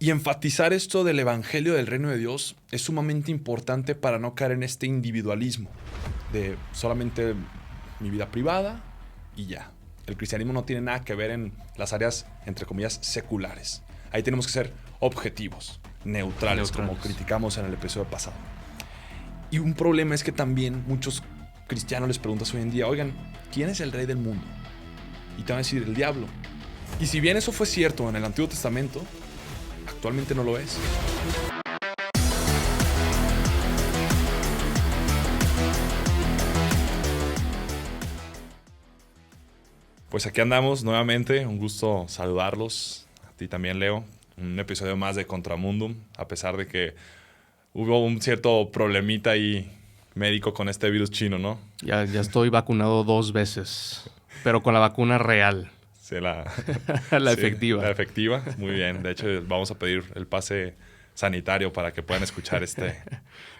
Y enfatizar esto del evangelio del reino de Dios es sumamente importante para no caer en este individualismo de solamente mi vida privada y ya. El cristianismo no tiene nada que ver en las áreas, entre comillas, seculares. Ahí tenemos que ser objetivos, neutrales, como criticamos en el episodio pasado. Y un problema es que también muchos cristianos les preguntas hoy en día, oigan, ¿quién es el rey del mundo? Y te van a decir, el diablo. Y si bien eso fue cierto en el Antiguo Testamento, actualmente no lo es. Pues aquí andamos nuevamente, un gusto saludarlos, a ti también, Leo. Un episodio más de Contramundum, a pesar de que hubo un cierto problemita ahí médico con este virus chino, ¿no? Ya estoy vacunado 2 veces, pero con la vacuna real. Sí, la efectiva. La efectiva, muy bien. De hecho, vamos a pedir el pase sanitario para que puedan escuchar este.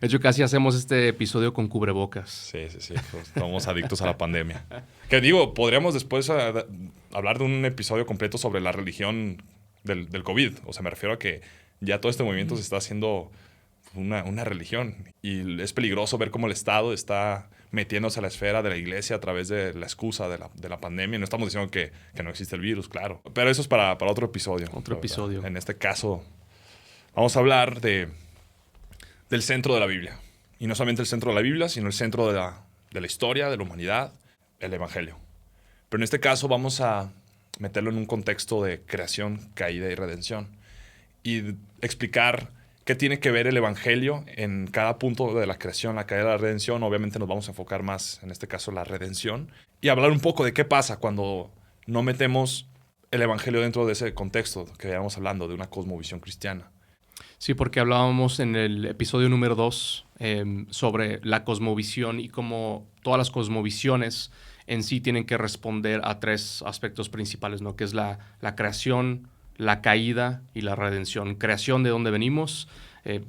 De hecho, casi hacemos este episodio con cubrebocas. Sí. Pues, estamos adictos a la pandemia. Que digo, podríamos después hablar de un episodio completo sobre la religión del COVID. O sea, me refiero a que ya todo este movimiento se está haciendo una religión. Y es peligroso ver cómo el Estado está metiéndose a la esfera de la iglesia a través de la excusa de la pandemia. No estamos diciendo que no existe el virus, claro. Pero eso es para otro episodio. Otro episodio. En este caso, vamos a hablar del centro de la Biblia. Y no solamente el centro de la Biblia, sino el centro de la historia, de la humanidad, el Evangelio. Pero en este caso vamos a meterlo en un contexto de creación, caída y redención. Y explicar qué tiene que ver el Evangelio en cada punto de la creación, la caída y la redención. Obviamente nos vamos a enfocar más, en este caso, la redención. Y hablar un poco de qué pasa cuando no metemos el Evangelio dentro de ese contexto que veníamos hablando, de una cosmovisión cristiana. Sí, porque hablábamos en el episodio número 2 sobre la cosmovisión y cómo todas las cosmovisiones en sí tienen que responder a 3 aspectos principales, ¿no? Que es la creación, la caída y la redención. Creación, de dónde venimos,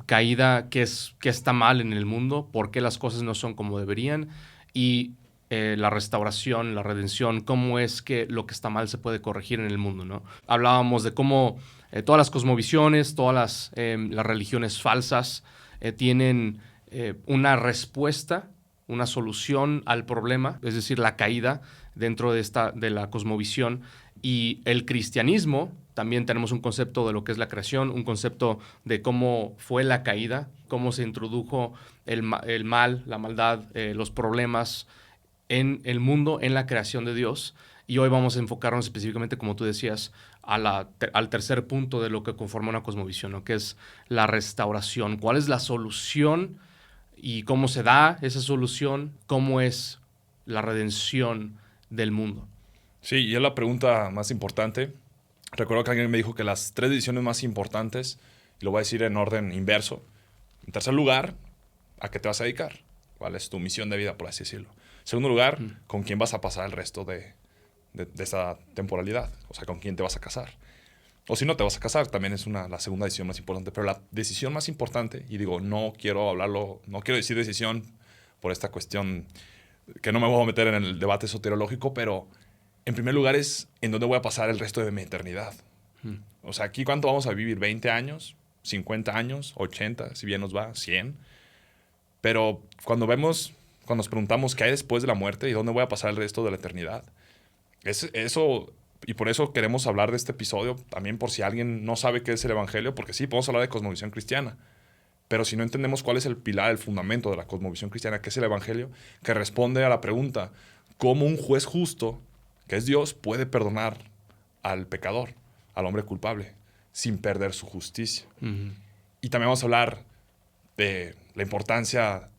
caída, qué está mal en el mundo, por qué las cosas no son como deberían, y la restauración, la redención, cómo es que lo que está mal se puede corregir en el mundo, ¿no? Hablábamos de cómo todas las cosmovisiones, todas las religiones falsas tienen una respuesta, una solución al problema, es decir, la caída dentro de la cosmovisión. Y el cristianismo, también tenemos un concepto de lo que es la creación, un concepto de cómo fue la caída, cómo se introdujo el mal, la maldad, los problemas en el mundo, en la creación de Dios. Y hoy vamos a enfocarnos específicamente, como tú decías, al tercer punto de lo que conforma una cosmovisión, ¿no? Que es la restauración. ¿Cuál es la solución y cómo se da esa solución? ¿Cómo es la redención del mundo? Sí, y es la pregunta más importante. Recuerdo que alguien me dijo que las 3 decisiones más importantes, y lo voy a decir en orden inverso. En tercer lugar, ¿a qué te vas a dedicar? ¿Cuál es tu misión de vida, por así decirlo? En segundo lugar, ¿con quién vas a pasar el resto de esa temporalidad? O sea, ¿con quién te vas a casar? O si no te vas a casar, también es la segunda decisión más importante. Pero la decisión más importante, y digo, no quiero decir decisión por esta cuestión que no me voy a meter en el debate soteriológico, pero en primer lugar es en dónde voy a pasar el resto de mi eternidad. O sea, aquí ¿cuánto vamos a vivir? ¿20 años? ¿50 años? ¿80? Si bien nos va, 100. Pero cuando nos preguntamos qué hay después de la muerte y dónde voy a pasar el resto de la eternidad, eso, y por eso queremos hablar de este episodio, también por si alguien no sabe qué es el Evangelio, porque sí, podemos hablar de cosmovisión cristiana, pero si no entendemos cuál es el pilar, el fundamento de la cosmovisión cristiana, que es el Evangelio, que responde a la pregunta, ¿cómo un juez justo, que es Dios, puede perdonar al pecador, al hombre culpable, sin perder su justicia? Uh-huh. Y también vamos a hablar de la importancia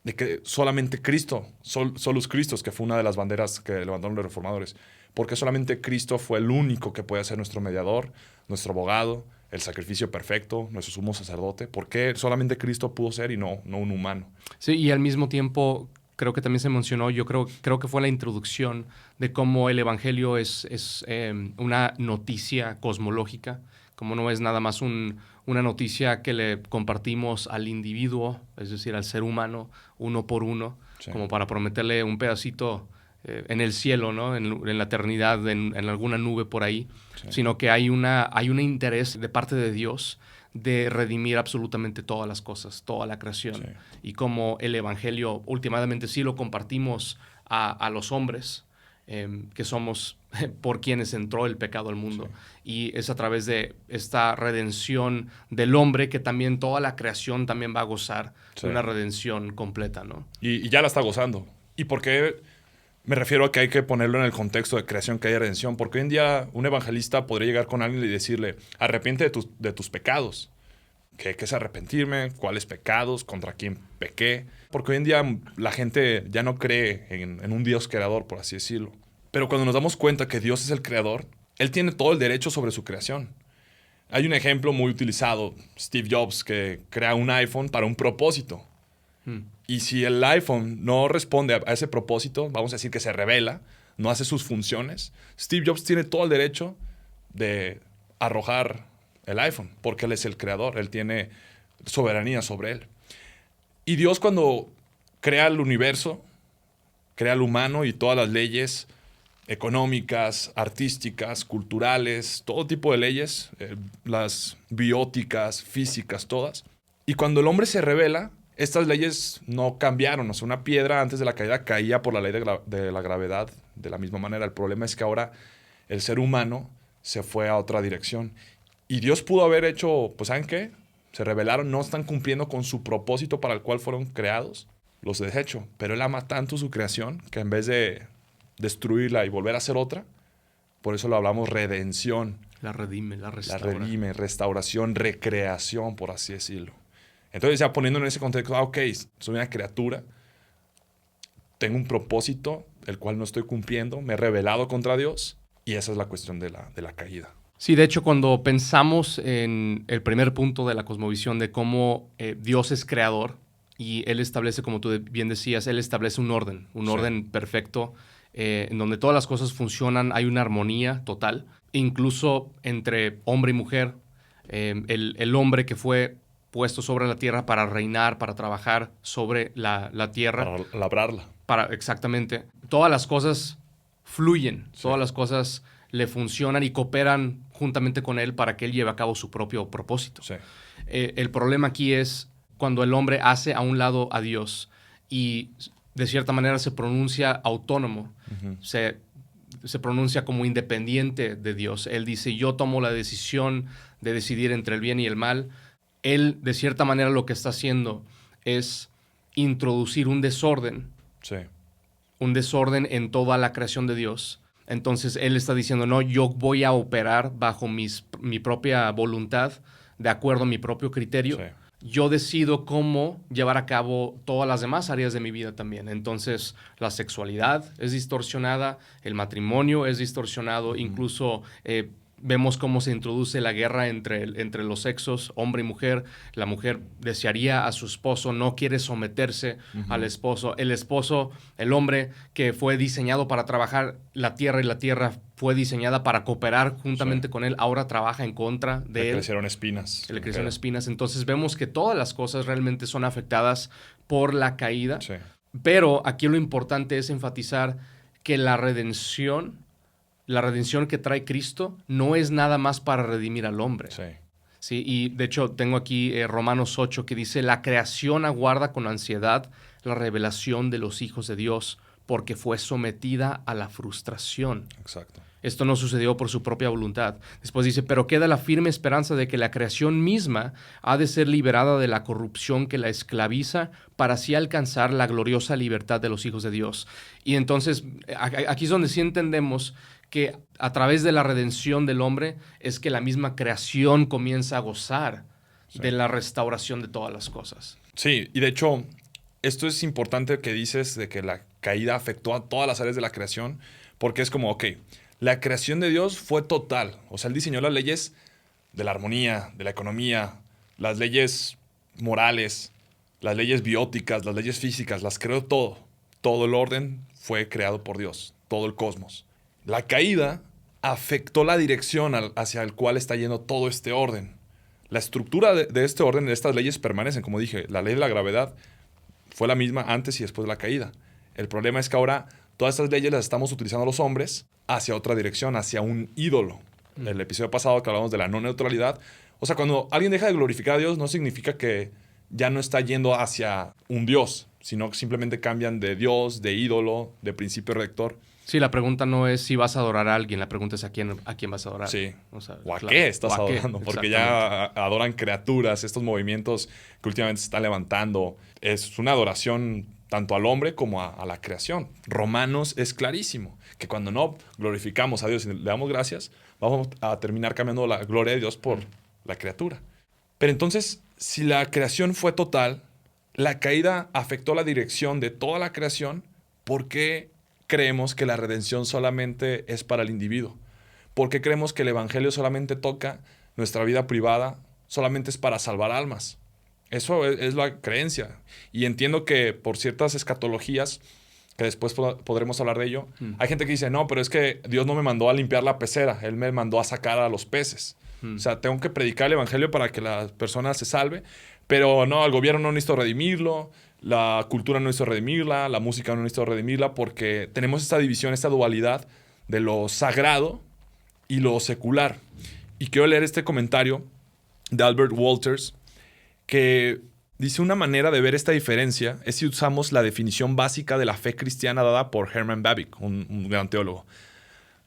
de que solamente Cristo, solus Christus, que fue una de las banderas que levantaron los reformadores, porque solamente Cristo fue el único que puede ser nuestro mediador, nuestro abogado, el sacrificio perfecto, nuestro sumo sacerdote. ¿Por qué solamente Cristo pudo ser y no un humano? Sí, y al mismo tiempo creo que también se mencionó, yo creo que fue la introducción de cómo el Evangelio es una noticia cosmológica, como no es nada más una noticia que le compartimos al individuo, es decir, al ser humano, uno por uno, sí, como para prometerle un pedacito en el cielo, ¿no? En la eternidad, en alguna nube por ahí, Sí. sino que hay un interés de parte de Dios de redimir absolutamente todas las cosas, toda la creación. Sí. Y como el Evangelio últimamente sí lo compartimos a los hombres, que somos por quienes entró el pecado al mundo. Sí. Y es a través de esta redención del hombre que también toda la creación también va a gozar de una redención completa, ¿no? Y ya la está gozando. ¿Y por qué me refiero a que hay que ponerlo en el contexto de creación, que hay redención? Porque hoy en día un evangelista podría llegar con alguien y decirle, arrepiente de tus pecados. ¿Qué es arrepentirme? ¿Cuáles pecados? ¿Contra quién pequé? Porque hoy en día la gente ya no cree en un Dios creador, por así decirlo. Pero cuando nos damos cuenta que Dios es el creador, Él tiene todo el derecho sobre su creación. Hay un ejemplo muy utilizado, Steve Jobs, que crea un iPhone para un propósito. Y si el iPhone no responde a ese propósito, vamos a decir que se rebela, no hace sus funciones, Steve Jobs tiene todo el derecho de arrojar el iPhone, porque Él es el creador, Él tiene soberanía sobre él. Y Dios, cuando crea el universo, crea el humano y todas las leyes económicas, artísticas, culturales, todo tipo de leyes, las bióticas, físicas, todas. Y cuando el hombre se rebela, estas leyes no cambiaron. O sea, una piedra antes de la caída caía por la ley de la gravedad de la misma manera. El problema es que ahora el ser humano se fue a otra dirección. Y Dios pudo haber hecho, pues ¿saben qué? Se rebelaron, no están cumpliendo con su propósito para el cual fueron creados. Los desecho. Pero Él ama tanto su creación que en vez de destruirla y volver a hacer otra, por eso lo hablamos redención. La redime, la restaura. La redime, restauración, recreación, por así decirlo. Entonces ya poniendo en ese contexto, ok, soy una criatura, tengo un propósito, el cual no estoy cumpliendo, me he rebelado contra Dios, y esa es la cuestión de la caída. Sí, de hecho, cuando pensamos en el primer punto de la cosmovisión de cómo Dios es creador y Él establece, como tú bien decías, Él establece un orden perfecto, en donde todas las cosas funcionan, hay una armonía total, incluso entre hombre y mujer, el hombre que fue puesto sobre la tierra para reinar, para trabajar sobre la tierra. Para labrarla. Exactamente. Todas las cosas fluyen, Sí. todas las cosas le funcionan y cooperan juntamente con él para que él lleve a cabo su propio propósito. Sí. El problema aquí es cuando el hombre hace a un lado a Dios y de cierta manera se pronuncia autónomo, se pronuncia como independiente de Dios. Él dice, yo tomo la decisión de decidir entre el bien y el mal. Él, de cierta manera, lo que está haciendo es introducir un desorden. Sí. Un desorden en toda la creación de Dios. Entonces, Él está diciendo, no, yo voy a operar bajo mi propia voluntad, de acuerdo a mi propio criterio. Sí. Yo decido cómo llevar a cabo todas las demás áreas de mi vida también. Entonces, la sexualidad es distorsionada, el matrimonio es distorsionado, incluso vemos cómo se introduce la guerra entre los sexos, hombre y mujer. La mujer desearía a su esposo, no quiere someterse al esposo. El esposo, el hombre que fue diseñado para trabajar la tierra y la tierra fue diseñada para cooperar juntamente con él, ahora trabaja en contra de él. Le crecieron espinas. Le crecieron espinas. Entonces vemos que todas las cosas realmente son afectadas por la caída. Sí. Pero aquí lo importante es enfatizar que la redención que trae Cristo no es nada más para redimir al hombre. Sí. Sí, y de hecho tengo aquí Romanos 8 que dice, la creación aguarda con ansiedad la revelación de los hijos de Dios porque fue sometida a la frustración. Exacto. Esto no sucedió por su propia voluntad. Después dice, pero queda la firme esperanza de que la creación misma ha de ser liberada de la corrupción que la esclaviza para así alcanzar la gloriosa libertad de los hijos de Dios. Y entonces, aquí es donde sí entendemos que a través de la redención del hombre es que la misma creación comienza a gozar de la restauración de todas las cosas. Sí, y de hecho, esto es importante que dices de que la caída afectó a todas las áreas de la creación, porque es como, ok, la creación de Dios fue total. O sea, Él diseñó las leyes de la armonía, de la economía, las leyes morales, las leyes bióticas, las leyes físicas, las creó todo. Todo el orden fue creado por Dios, todo el cosmos. La caída afectó la dirección hacia el cual está yendo todo este orden. La estructura de este orden, de estas leyes permanecen. Como dije, la ley de la gravedad fue la misma antes y después de la caída. El problema es que ahora todas estas leyes las estamos utilizando los hombres hacia otra dirección, hacia un ídolo. El episodio pasado que hablamos de la no neutralidad. O sea, cuando alguien deja de glorificar a Dios, no significa que ya no está yendo hacia un Dios, sino que simplemente cambian de Dios, de ídolo, de principio rector. Sí, la pregunta no es si vas a adorar a alguien, la pregunta es a quién vas a adorar. Sí. O sea, ¿O a claro. qué estás ¿O a qué? adorando? Porque ya adoran criaturas, estos movimientos que últimamente se están levantando. Es una adoración tanto al hombre como a la creación. Romanos es clarísimo, que cuando no glorificamos a Dios y le damos gracias, vamos a terminar cambiando la gloria de Dios por la criatura. Pero entonces, si la creación fue total, la caída afectó la dirección de toda la creación, ¿por qué creemos que la redención solamente es para el individuo? ¿Por qué creemos que el evangelio solamente toca nuestra vida privada, solamente es para salvar almas? Eso es la creencia. Y entiendo que por ciertas escatologías, que después podremos hablar de ello, hay gente que dice, no, pero es que Dios no me mandó a limpiar la pecera, Él me mandó a sacar a los peces. O sea, tengo que predicar el evangelio para que la persona se salve, pero no, el gobierno no necesita redimirlo, la cultura no necesita redimirla, la música no necesita redimirla, porque tenemos esta división, esta dualidad de lo sagrado y lo secular. Y quiero leer este comentario de Albert Walters, que dice: una manera de ver esta diferencia es si usamos la definición básica de la fe cristiana dada por Herman Bavinck, un gran teólogo.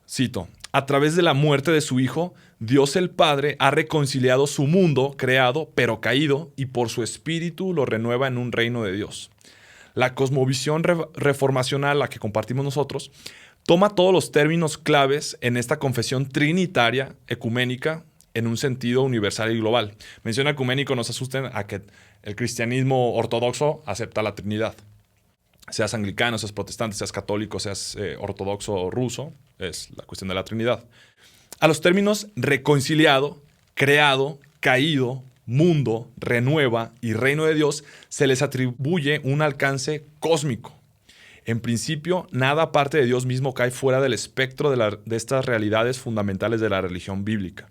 Cito: a través de la muerte de su Hijo, Dios el Padre ha reconciliado su mundo creado pero caído y por su Espíritu lo renueva en un reino de Dios. La cosmovisión reformacional, la que compartimos nosotros, toma todos los términos claves en esta confesión trinitaria, ecuménica, en un sentido universal y global. Mención ecuménico, no se asusten a que el cristianismo ortodoxo acepta la Trinidad. Seas anglicano, seas protestante, seas católico, seas ortodoxo o ruso, es la cuestión de la Trinidad. A los términos reconciliado, creado, caído, mundo, renueva y reino de Dios se les atribuye un alcance cósmico. En principio, nada aparte de Dios mismo cae fuera del espectro de estas realidades fundamentales de la religión bíblica.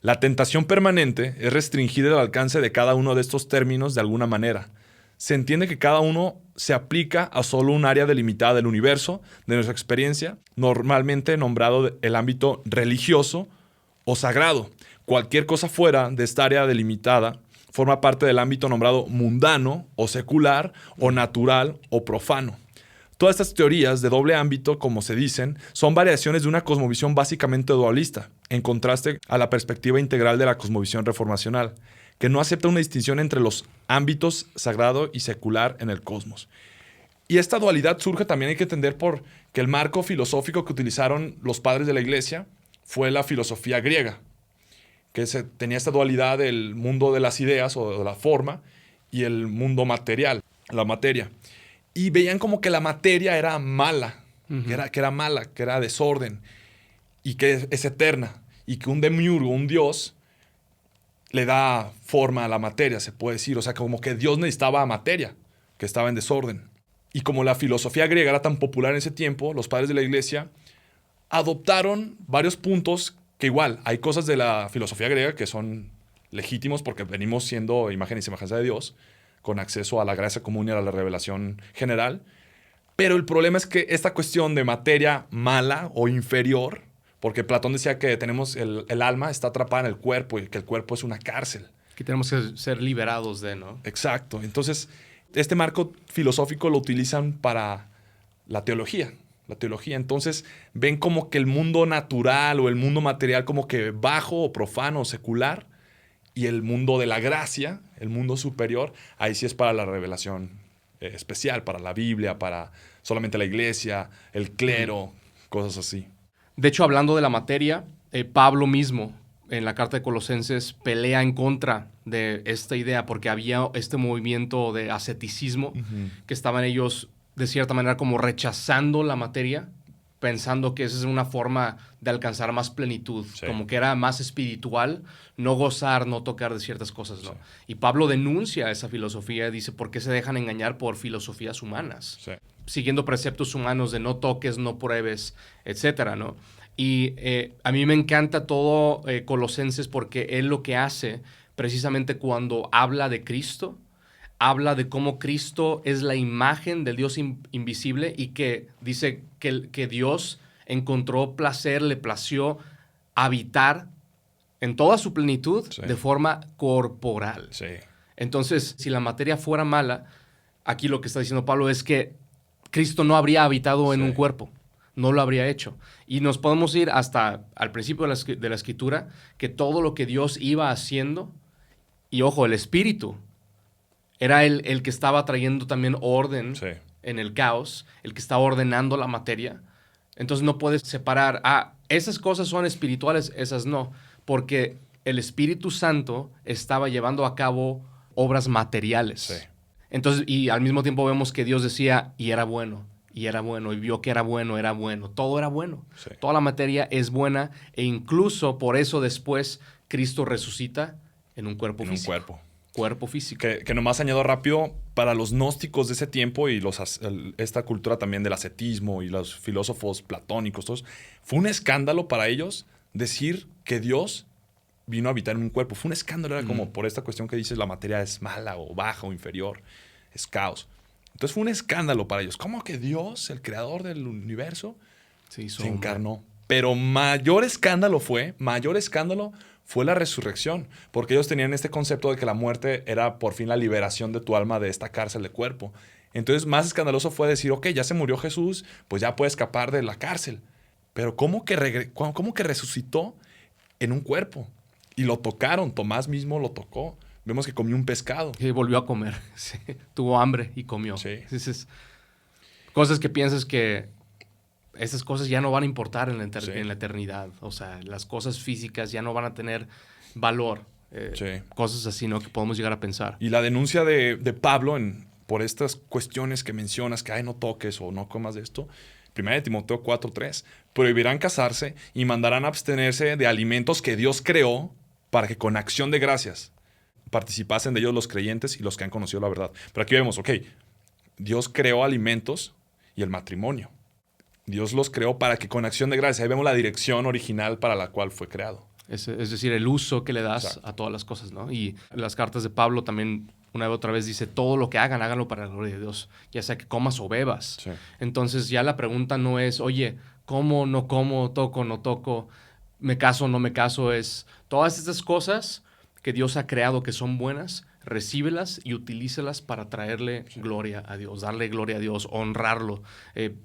La tentación permanente es restringir el alcance de cada uno de estos términos de alguna manera. Se entiende que cada uno se aplica a solo un área delimitada del universo, de nuestra experiencia, normalmente nombrado el ámbito religioso o sagrado. Cualquier cosa fuera de esta área delimitada forma parte del ámbito nombrado mundano o secular o natural o profano. Todas estas teorías de doble ámbito, como se dicen, son variaciones de una cosmovisión básicamente dualista, en contraste a la perspectiva integral de la cosmovisión reformacional, que no acepta una distinción entre los ámbitos sagrado y secular en el cosmos. Y esta dualidad surge también, hay que entender, por que el marco filosófico que utilizaron los padres de la Iglesia fue la filosofía griega, que tenía esta dualidad del mundo de las ideas o de la forma y el mundo material, la materia. Y veían como que la materia era mala, que era mala, que era desorden y que es eterna. Y que un demiurgo, un dios, le da forma a la materia, se puede decir. O sea, como que Dios necesitaba materia, que estaba en desorden. Y como la filosofía griega era tan popular en ese tiempo, los padres de la Iglesia adoptaron varios puntos que igual, hay cosas de la filosofía griega que son legítimos porque venimos siendo imagen y semejanza de Dios, con acceso a la gracia común y a la revelación general. Pero el problema es que esta cuestión de materia mala o inferior, porque Platón decía que tenemos el alma está atrapada en el cuerpo y que el cuerpo es una cárcel. Que tenemos que ser liberados de, ¿no? Exacto. Entonces, este marco filosófico lo utilizan para la teología. La teología. Entonces, ven como que el mundo natural o el mundo material como que bajo o profano o secular, y el mundo de la gracia, el mundo superior, ahí sí es para la revelación especial, para la Biblia, para solamente la iglesia, el clero, cosas así. De hecho, hablando de la materia, Pablo mismo en la carta de Colosenses pelea en contra de esta idea porque había este movimiento de asceticismo que estaban ellos de cierta manera como rechazando la materia, pensando que esa es una forma de alcanzar más plenitud, sí, como que era más espiritual, no gozar, no tocar de ciertas cosas, ¿no? Sí. Y Pablo denuncia esa filosofía y dice, ¿por qué se dejan engañar por filosofías humanas? Sí. Siguiendo preceptos humanos de no toques, no pruebes, etcétera, ¿no? Y a mí me encanta todo Colosenses porque él lo que hace, precisamente cuando habla de Cristo, habla de cómo Cristo es la imagen del Dios invisible y que dice que Dios encontró placer, le plació habitar en toda su plenitud de forma corporal. Sí. Entonces, si la materia fuera mala, aquí lo que está diciendo Pablo es que Cristo no habría habitado en un cuerpo, no lo habría hecho. Y nos podemos ir hasta al principio de la Escritura, que todo lo que Dios iba haciendo, y ojo, el Espíritu, era el que estaba trayendo también orden en el caos, el que estaba ordenando la materia. Entonces no puedes separar, esas cosas son espirituales, esas no, porque el Espíritu Santo estaba llevando a cabo obras materiales. Sí. Entonces, y al mismo tiempo vemos que Dios decía, y era bueno, y vio que era bueno, todo era bueno. Sí. Toda la materia es buena, e incluso por eso después Cristo resucita en un cuerpo físico. Cuerpo físico. Que nomás añado rápido, para los gnósticos de ese tiempo y esta cultura también del ascetismo y los filósofos platónicos, todos, fue un escándalo para ellos decir que Dios vino a habitar en un cuerpo. Fue un escándalo, era como por esta cuestión que dices la materia es mala o baja o inferior, es caos. Entonces fue un escándalo para ellos. ¿Cómo que Dios, el creador del universo, se encarnó? Pero mayor escándalo fue la resurrección, porque ellos tenían este concepto de que la muerte era por fin la liberación de tu alma de esta cárcel de cuerpo. Entonces más escandaloso fue decir, ok, ya se murió Jesús, pues ya puede escapar de la cárcel. Pero ¿cómo que resucitó en un cuerpo? Y lo tocaron, Tomás mismo lo tocó. Vemos que comió un pescado. Y volvió a comer, sí. Tuvo hambre y comió. Sí. Cosas que piensas que esas cosas ya no van a importar en la eternidad. O sea, las cosas físicas ya no van a tener valor. Cosas así, ¿no? Que podemos llegar a pensar. Y la denuncia de Pablo por estas cuestiones que mencionas, que no toques o no comas de esto. 1 Timoteo 4:3. Prohibirán casarse y mandarán abstenerse de alimentos que Dios creó para que con acción de gracias participasen de ellos los creyentes y los que han conocido la verdad. Pero aquí vemos, Dios creó alimentos y el matrimonio. Dios los creó para que con acción de gracia, ahí vemos la dirección original para la cual fue creado. Es decir, el uso que le das a todas las cosas, ¿no? Y las cartas de Pablo también una y otra vez dice, todo lo que hagan, háganlo para la gloria de Dios, ya sea que comas o bebas. Sí. Entonces ya la pregunta no es, oye, ¿como, no como, toco, no toco, me caso, no me caso? Es todas estas cosas que Dios ha creado que son buenas, recíbelas y utilícelas para traerle gloria a Dios, darle gloria a Dios, honrarlo,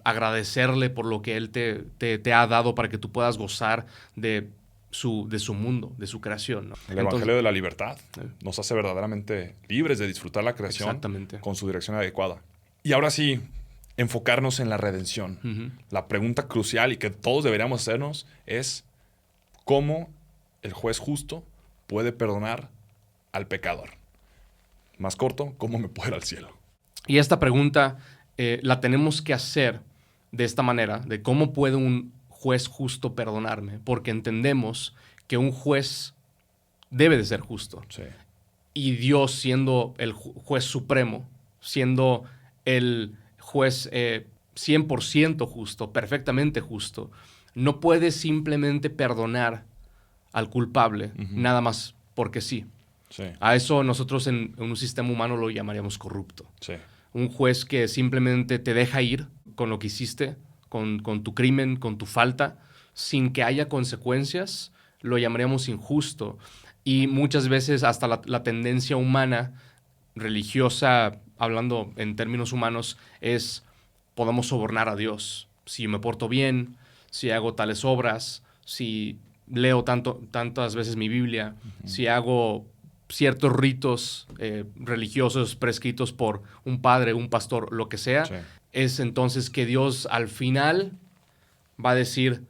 agradecerle por lo que Él te ha dado para que tú puedas gozar de su mundo, de su creación, ¿no? El Evangelio de la libertad nos hace verdaderamente libres de disfrutar la creación con su dirección adecuada. Y ahora sí, enfocarnos en la redención. Uh-huh. La pregunta crucial y que todos deberíamos hacernos es ¿cómo el juez justo puede perdonar al pecador? Más corto, ¿cómo me puedo ir al cielo? Y esta pregunta la tenemos que hacer de esta manera, de cómo puede un juez justo perdonarme, porque entendemos que un juez debe de ser justo. Sí. Y Dios, siendo el juez supremo, siendo el juez 100% justo, perfectamente justo, no puede simplemente perdonar al culpable, nada más porque sí. Sí. A eso nosotros en un sistema humano lo llamaríamos corrupto. Sí. Un juez que simplemente te deja ir con lo que hiciste, con tu crimen, con tu falta, sin que haya consecuencias, lo llamaríamos injusto. Y muchas veces hasta la tendencia humana, religiosa, hablando en términos humanos, es podemos sobornar a Dios. Si me porto bien, si hago tales obras, si leo tantas veces mi Biblia, si hago ciertos ritos religiosos prescritos por un padre, un pastor, lo que sea, Sí. es entonces que Dios al final va a decir,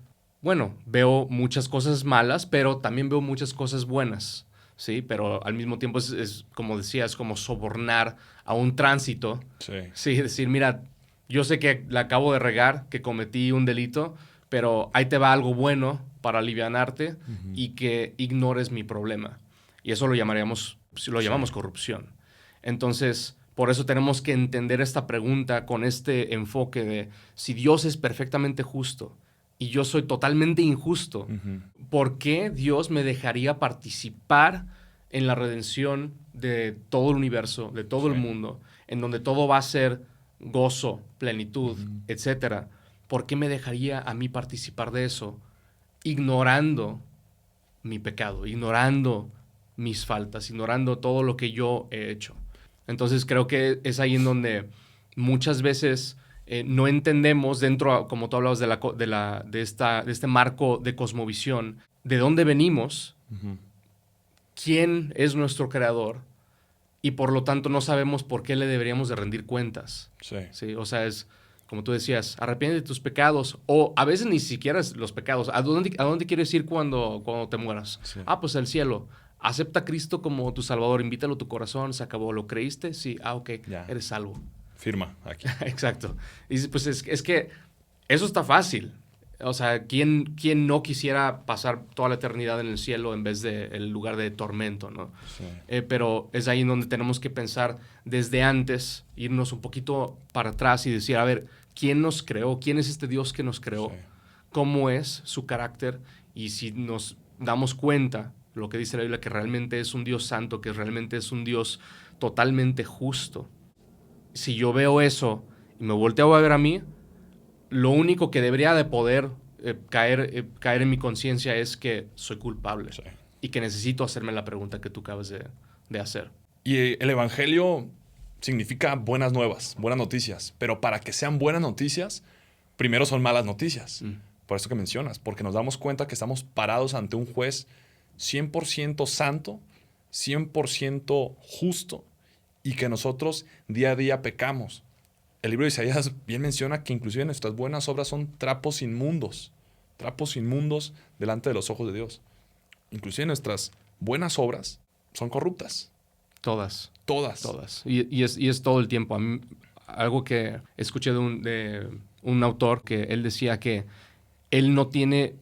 bueno, veo muchas cosas malas, pero también veo muchas cosas buenas, ¿sí? Pero al mismo tiempo es como decía, es como sobornar a un tránsito. Sí. Sí, decir, mira, yo sé que la acabo de regar, que cometí un delito, pero ahí te va algo bueno para alivianarte y que ignores mi problema. Y eso lo llamamos corrupción. Entonces, por eso tenemos que entender esta pregunta con este enfoque de si Dios es perfectamente justo y yo soy totalmente injusto, ¿por qué Dios me dejaría participar en la redención de todo el universo, de todo el mundo, en donde todo va a ser gozo, plenitud, etcétera, ¿por qué me dejaría a mí participar de eso ignorando mi pecado, ignorando mis faltas, ignorando todo lo que yo he hecho? Entonces creo que es ahí en donde muchas veces no entendemos dentro, como tú hablabas de este marco de cosmovisión, de dónde venimos, quién es nuestro creador, y por lo tanto no sabemos por qué le deberíamos de rendir cuentas. Sí. O sea, es como tú decías, arrepiéntete de tus pecados, o a veces ni siquiera es los pecados. ¿A dónde quieres ir cuando te mueras? Sí. Pues al cielo. Acepta a Cristo como tu Salvador, invítalo a tu corazón, se acabó. ¿Lo creíste? Sí. Ok, Ya. eres salvo. Firma aquí. Exacto. Y pues es que eso está fácil. O sea, ¿quién no quisiera pasar toda la eternidad en el cielo en vez del lugar de tormento, ¿no? Sí. Pero es ahí en donde tenemos que pensar desde antes, irnos un poquito para atrás y decir, a ver, ¿quién nos creó? ¿Quién es este Dios que nos creó? Sí. ¿Cómo es su carácter? Y si nos damos cuenta, lo que dice la Biblia, que realmente es un Dios santo, que realmente es un Dios totalmente justo. Si yo veo eso y me volteo a ver a mí, lo único que debería de poder caer en mi conciencia es que soy culpable. Sí. Y que necesito hacerme la pregunta que tú acabas de hacer. Y el evangelio significa buenas nuevas, buenas noticias. Pero para que sean buenas noticias, primero son malas noticias. Por eso que mencionas, porque nos damos cuenta que estamos parados ante un juez 100% santo, 100% justo, y que nosotros día a día pecamos. El libro de Isaías bien menciona que inclusive nuestras buenas obras son trapos inmundos delante de los ojos de Dios. Inclusive nuestras buenas obras son corruptas. Todas. Todas. Y es todo el tiempo. A mí, algo que escuché de un autor, que él decía que él no tiene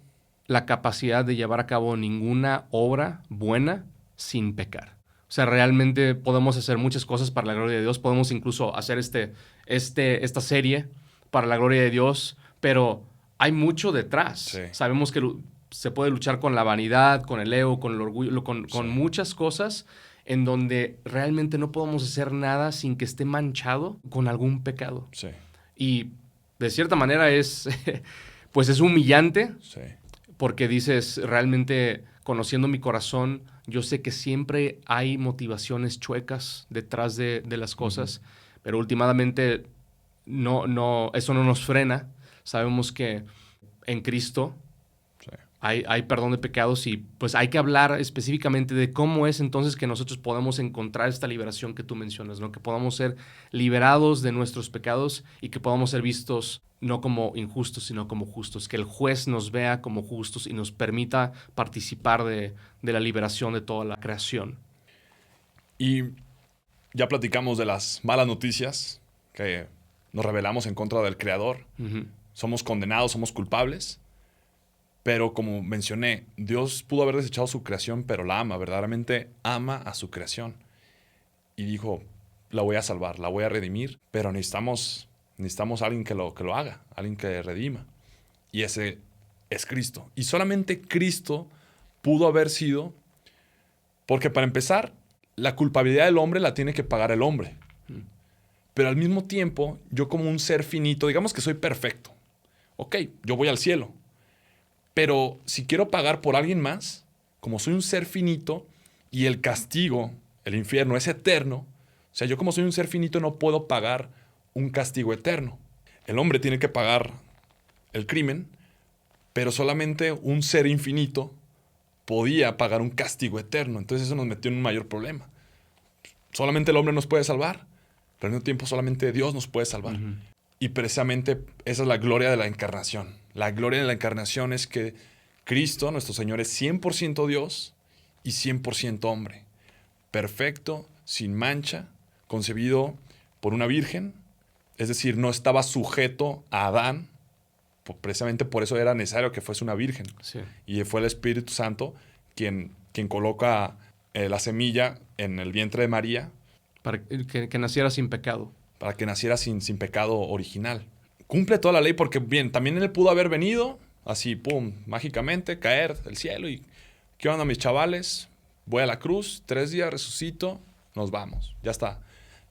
la capacidad de llevar a cabo ninguna obra buena sin pecar. O sea, realmente podemos hacer muchas cosas para la gloria de Dios. Podemos incluso hacer esta serie para la gloria de Dios, pero hay mucho detrás. Sí. Sabemos que se puede luchar con la vanidad, con el ego, con el orgullo, con muchas cosas en donde realmente no podemos hacer nada sin que esté manchado con algún pecado. Sí. Y de cierta manera pues es humillante. Sí. Porque dices, realmente conociendo mi corazón, yo sé que siempre hay motivaciones chuecas detrás de las cosas, pero últimamente eso no nos frena. Sabemos que en Cristo hay perdón de pecados y pues hay que hablar específicamente de cómo es entonces que nosotros podemos encontrar esta liberación que tú mencionas, ¿no? Que podamos ser liberados de nuestros pecados y que podamos ser vistos no como injustos, sino como justos. Que el juez nos vea como justos y nos permita participar de la liberación de toda la creación. Y ya platicamos de las malas noticias, que nos rebelamos en contra del Creador. Somos condenados, somos culpables. Pero como mencioné, Dios pudo haber desechado su creación, pero la ama, verdaderamente ama a su creación. Y dijo, la voy a salvar, la voy a redimir, pero necesitamos a alguien que lo haga, alguien que redima. Y ese es Cristo. Y solamente Cristo pudo haber sido, porque para empezar, la culpabilidad del hombre la tiene que pagar el hombre. Pero al mismo tiempo, yo como un ser finito, digamos que soy perfecto. Ok, yo voy al cielo. Pero si quiero pagar por alguien más, como soy un ser finito y el castigo, el infierno, es eterno, o sea, yo como soy un ser finito no puedo pagar un castigo eterno. El hombre tiene que pagar el crimen, pero solamente un ser infinito podía pagar un castigo eterno. Entonces eso nos metió en un mayor problema. Solamente el hombre nos puede salvar, pero al mismo tiempo solamente Dios nos puede salvar. Y precisamente esa es la gloria de la encarnación. La gloria de la encarnación es que Cristo, nuestro Señor, es 100% Dios y 100% hombre. Perfecto, sin mancha, concebido por una virgen. Es decir, no estaba sujeto a Adán. Precisamente por eso era necesario que fuese una virgen. Sí. Y fue el Espíritu Santo quien coloca la semilla en el vientre de María. Para que naciera sin pecado. Para que naciera sin pecado original. Cumple toda la ley porque, bien, también él pudo haber venido, así, pum, mágicamente, caer del cielo y, ¿qué onda, mis chavales? Voy a la cruz, 3 días, resucito, nos vamos, ya está.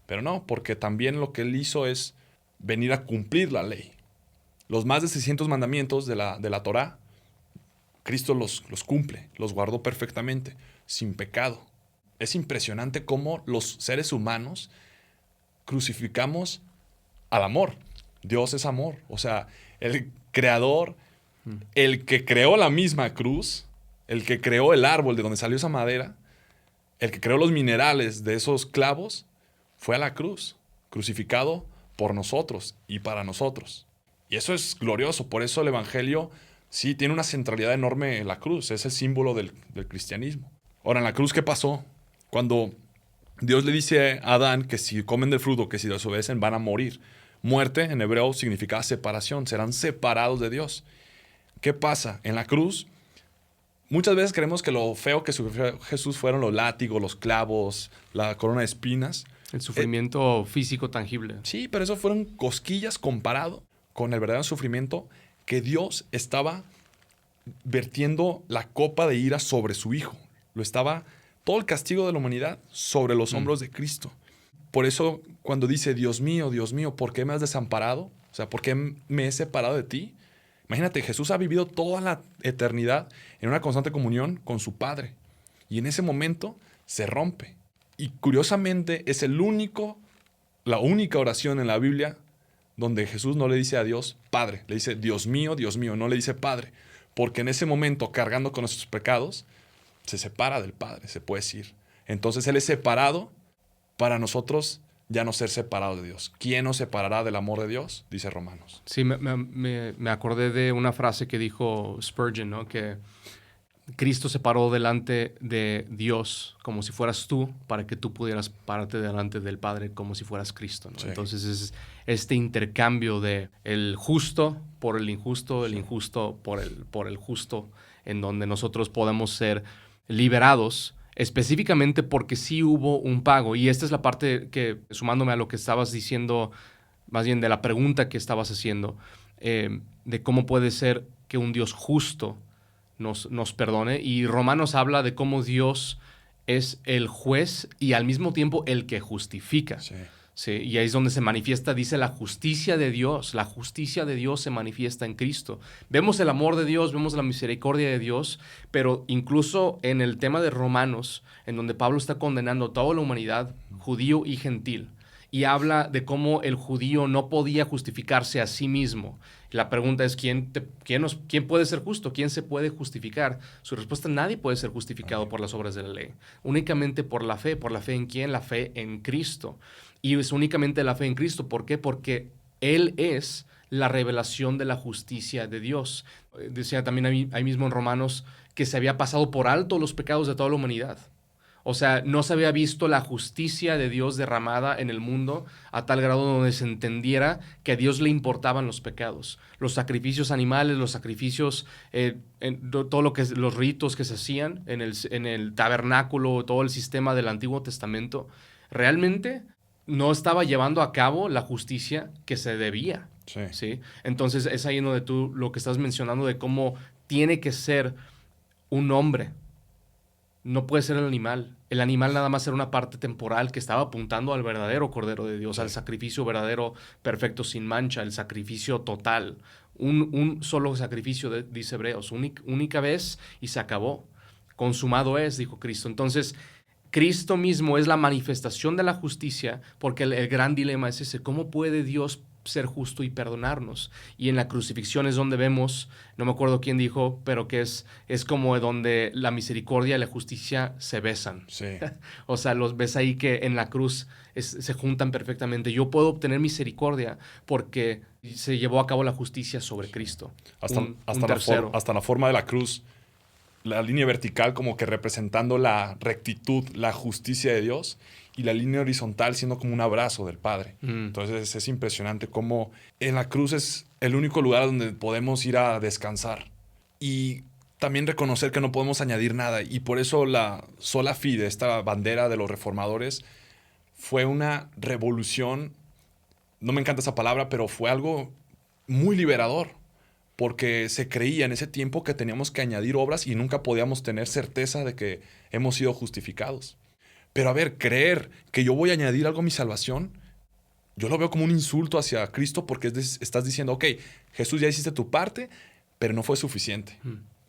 Pero no, porque también lo que él hizo es venir a cumplir la ley. Los más de 600 mandamientos de la Torá, Cristo los cumple, los guardó perfectamente, sin pecado. Es impresionante cómo los seres humanos crucificamos al amor. Dios es amor. O sea, el creador, el que creó la misma cruz, el que creó el árbol de donde salió esa madera, el que creó los minerales de esos clavos, fue a la cruz, crucificado por nosotros y para nosotros. Y eso es glorioso. Por eso el Evangelio sí tiene una centralidad enorme en la cruz. Es el símbolo del cristianismo. Ahora, en la cruz, ¿qué pasó? Cuando Dios le dice a Adán que si comen del fruto, que si desobedecen, van a morir. Muerte, en hebreo, significa separación. Serán separados de Dios. ¿Qué pasa? En la cruz, muchas veces creemos que lo feo que sufrió Jesús fueron los látigos, los clavos, la corona de espinas. El sufrimiento físico tangible. Sí, pero eso fueron cosquillas comparado con el verdadero sufrimiento que Dios estaba vertiendo la copa de ira sobre su Hijo. Todo el castigo de la humanidad sobre los hombros de Cristo. Por eso, cuando dice, Dios mío, ¿por qué me has desamparado? O sea, ¿por qué me he separado de ti? Imagínate, Jesús ha vivido toda la eternidad en una constante comunión con su Padre. Y en ese momento se rompe. Y curiosamente es la única oración en la Biblia donde Jesús no le dice a Dios Padre, le dice Dios mío, no le dice Padre. Porque en ese momento, cargando con nuestros pecados, se separa del Padre, se puede decir. Entonces Él es separado para nosotros ya no ser separados de Dios. ¿Quién nos separará del amor de Dios? Dice Romanos. Sí, me acordé de una frase que dijo Spurgeon, ¿no? Que Cristo se paró delante de Dios como si fueras tú, para que tú pudieras pararte delante del Padre como si fueras Cristo, ¿no? Sí. Entonces es este intercambio de el justo por el injusto, el injusto por el justo, en donde nosotros podemos ser liberados, específicamente porque sí hubo un pago. Y esta es la parte que, sumándome a lo que estabas diciendo, más bien de la pregunta que estabas haciendo, de cómo puede ser que un Dios justo nos perdone. Y Romanos habla de cómo Dios es el juez y al mismo tiempo el que justifica. Sí. Sí, y ahí es donde se manifiesta, dice, la justicia de Dios. La justicia de Dios se manifiesta en Cristo. Vemos el amor de Dios, vemos la misericordia de Dios, pero incluso en el tema de Romanos, en donde Pablo está condenando a toda la humanidad, judío y gentil, y habla de cómo el judío no podía justificarse a sí mismo. La pregunta es, ¿quién puede ser justo? ¿Quién se puede justificar? Su respuesta, nadie puede ser justificado por las obras de la ley. Únicamente por la fe. ¿Por la fe en quién? La fe en Cristo. Y es únicamente la fe en Cristo. ¿Por qué? Porque Él es la revelación de la justicia de Dios. Decía también ahí mismo en Romanos que se había pasado por alto los pecados de toda la humanidad. O sea, no se había visto la justicia de Dios derramada en el mundo a tal grado donde se entendiera que a Dios le importaban los pecados. Los sacrificios animales, los sacrificios, todo lo que los ritos que se hacían en el tabernáculo, todo el sistema del Antiguo Testamento, realmente no estaba llevando a cabo la justicia que se debía. Sí. ¿Sí? Entonces es ahí donde tú lo que estás mencionando de cómo tiene que ser un hombre. No puede ser el animal. El animal nada más era una parte temporal que estaba apuntando al verdadero Cordero de Dios, al sacrificio verdadero, perfecto, sin mancha, el sacrificio total. Un solo sacrificio, dice Hebreos, única vez y se acabó. Consumado es, dijo Cristo. Entonces, Cristo mismo es la manifestación de la justicia, porque el gran dilema es ese: ¿cómo puede Dios ser justo y perdonarnos? Y en la crucifixión es donde vemos, no me acuerdo quién dijo, pero que es como donde la misericordia y la justicia se besan. Sí. O sea, los ves ahí que en la cruz se juntan perfectamente. Yo puedo obtener misericordia porque se llevó a cabo la justicia sobre Cristo. Hasta la forma de la cruz, la línea vertical como que representando la rectitud, la justicia de Dios, y la línea horizontal siendo como un abrazo del Padre. Entonces es impresionante cómo en la cruz es el único lugar donde podemos ir a descansar. Y también reconocer que no podemos añadir nada. Y por eso la sola fide, esta bandera de los reformadores, fue una revolución. No me encanta esa palabra, pero fue algo muy liberador. porque se creía en ese tiempo que teníamos que añadir obras y nunca podíamos tener certeza de que hemos sido justificados. Pero a ver, creer que yo voy a añadir algo a mi salvación, yo lo veo como un insulto hacia Cristo porque estás diciendo, ok, Jesús, ya hiciste tu parte, pero no fue suficiente.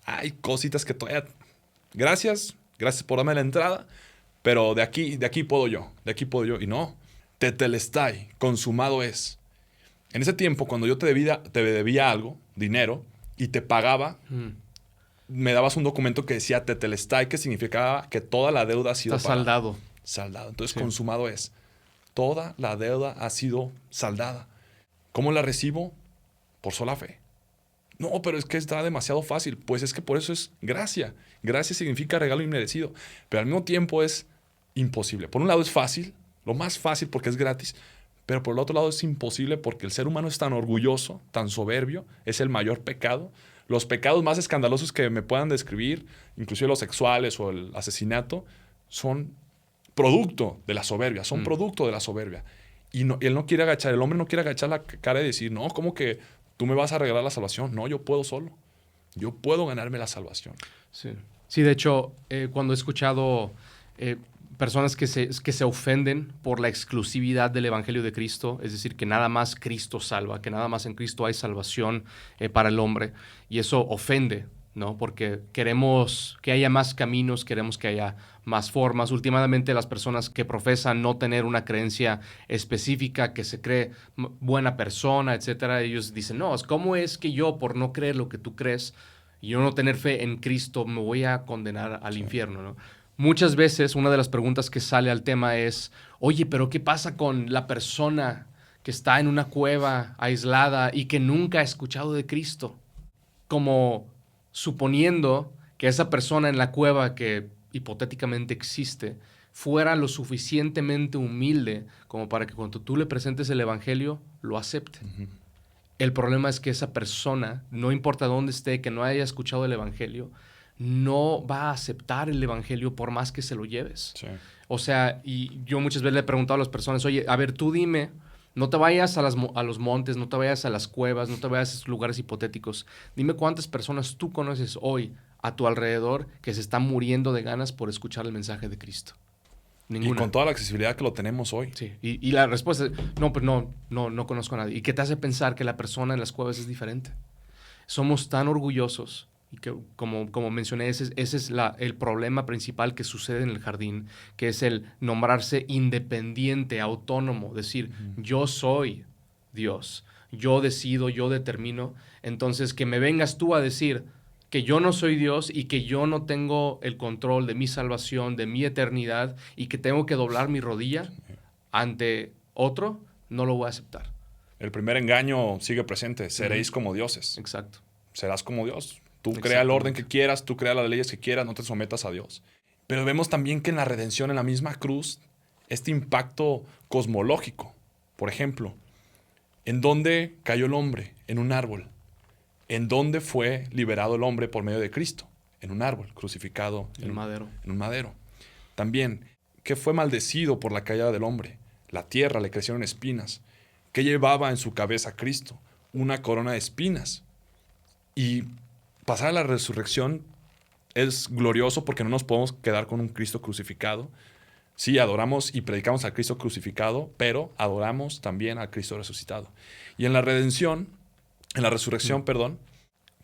Hay cositas que todavía... Gracias por darme la entrada, pero de aquí puedo yo. Y no, tetelestai, consumado es. En ese tiempo, cuando yo te debía algo, dinero, y te pagaba, me dabas un documento que decía tetelestai, que significaba que toda la deuda ha sido Está saldado. Saldado. Entonces, Sí. consumado es. Toda la deuda ha sido saldada. ¿Cómo la recibo? Por sola fe. No, pero es que está demasiado fácil. Pues es que por eso es gracia. Gracia significa regalo inmerecido. Pero al mismo tiempo es imposible. Por un lado es fácil, lo más fácil porque es gratis. Pero por el otro lado es imposible porque el ser humano es tan orgulloso, tan soberbio. Es el mayor pecado. Los pecados más escandalosos que me puedan describir, inclusive los sexuales o el asesinato, son producto de la soberbia. Son producto de la soberbia. Y él no quiere agachar, el hombre no quiere agachar la cara y decir, no, ¿cómo que tú me vas a regalar la salvación? No, yo puedo solo. Yo puedo ganarme la salvación. Sí, sí, de hecho, cuando he escuchado personas que se ofenden por la exclusividad del Evangelio de Cristo, es decir, que nada más Cristo salva, que nada más en Cristo hay salvación para el hombre, y eso ofende, ¿no? Porque queremos que haya más caminos, queremos que haya más formas. Últimamente las personas que profesan no tener una creencia específica, que se cree buena persona, etcétera, ellos dicen, no, ¿cómo es que yo, por no creer lo que tú crees, y yo no tener fe en Cristo, me voy a condenar al infierno, ¿no? Muchas veces una de las preguntas que sale al tema es, oye, pero ¿qué pasa con la persona que está en una cueva aislada y que nunca ha escuchado de Cristo? Como suponiendo que esa persona en la cueva que hipotéticamente existe fuera lo suficientemente humilde como para que cuando tú le presentes el evangelio lo acepte. El problema es que esa persona, no importa dónde esté, que no haya escuchado el evangelio, no va a aceptar el evangelio por más que se lo lleves. Sí. O sea, y yo muchas veces le he preguntado a las personas, oye, a ver, tú dime, no te vayas a los montes, no te vayas a las cuevas, no te vayas a esos lugares hipotéticos. Dime cuántas personas tú conoces hoy a tu alrededor que se están muriendo de ganas por escuchar el mensaje de Cristo. Ninguna. Y con toda la accesibilidad que lo tenemos hoy. Sí, y la respuesta es, no, pues no conozco a nadie. ¿Y qué te hace pensar que la persona en las cuevas es diferente? Somos tan orgullosos y que, como mencioné, ese es el problema principal que sucede en el jardín, que es el nombrarse independiente, autónomo, decir, yo soy Dios, yo decido, yo determino. Entonces, que me vengas tú a decir que yo no soy Dios y que yo no tengo el control de mi salvación, de mi eternidad, y que tengo que doblar mi rodilla ante otro, no lo voy a aceptar. El primer engaño sigue presente. Seréis como dioses. Exacto. Serás como Dios. Tú crea el orden que quieras, tú crea las leyes que quieras, no te sometas a Dios. Pero vemos también que en la redención, en la misma cruz, este impacto cosmológico. Por ejemplo, ¿en dónde cayó el hombre? En un árbol. ¿En dónde fue liberado el hombre por medio de Cristo? En un árbol, crucificado En un madero. También, ¿qué fue maldecido por la caída del hombre? La tierra, le crecieron espinas. ¿Qué llevaba en su cabeza Cristo? Una corona de espinas. Y pasar a la resurrección es glorioso porque no nos podemos quedar con un Cristo crucificado. Sí, adoramos y predicamos al Cristo crucificado, pero adoramos también al Cristo resucitado. Y en la redención, en la resurrección, perdón,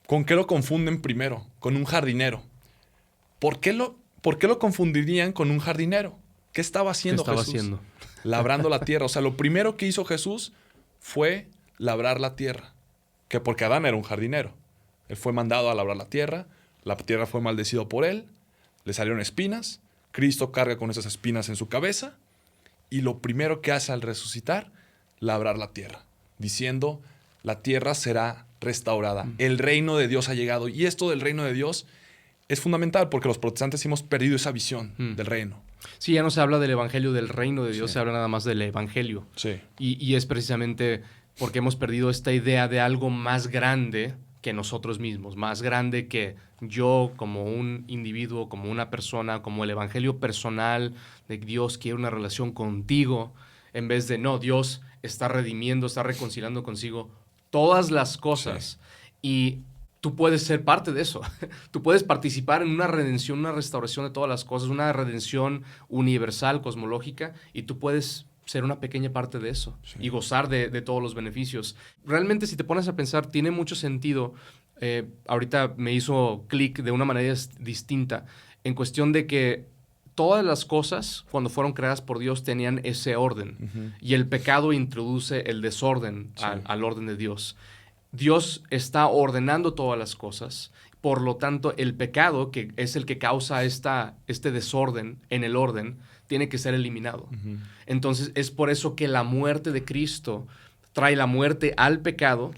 ¿con qué lo confunden primero? Con un jardinero. ¿Por qué lo confundirían con un jardinero? ¿Qué estaba haciendo Jesús? Labrando la tierra. O sea, lo primero que hizo Jesús fue labrar la tierra. Que porque Adán era un jardinero. Él fue mandado a labrar la tierra fue maldecido por él, le salieron espinas, Cristo carga con esas espinas en su cabeza, y lo primero que hace al resucitar, labrar la tierra, diciendo, la tierra será restaurada, el reino de Dios ha llegado. Y esto del reino de Dios es fundamental porque los protestantes hemos perdido esa visión del reino. Sí, ya no se habla del evangelio del reino de Dios, se habla nada más del evangelio. Sí. Y es precisamente porque hemos perdido esta idea de algo más grande que nosotros mismos, más grande que yo como un individuo, como una persona, como el evangelio personal de Dios quiere una relación contigo, en vez de, no, Dios está redimiendo, está reconciliando consigo todas las cosas. Y tú puedes ser parte de eso. Tú puedes participar en una redención, una restauración de todas las cosas, una redención universal, cosmológica, y tú puedes ser una pequeña parte de eso y gozar de todos los beneficios. Realmente, si te pones a pensar, tiene mucho sentido. Ahorita me hizo clic de una manera distinta en cuestión de que todas las cosas, cuando fueron creadas por Dios, tenían ese orden. Y el pecado introduce el desorden al orden de Dios. Dios está ordenando todas las cosas. Por lo tanto, el pecado, que es el que causa este desorden en el orden, tiene que ser eliminado. Entonces, es por eso que la muerte de Cristo trae la muerte al pecado,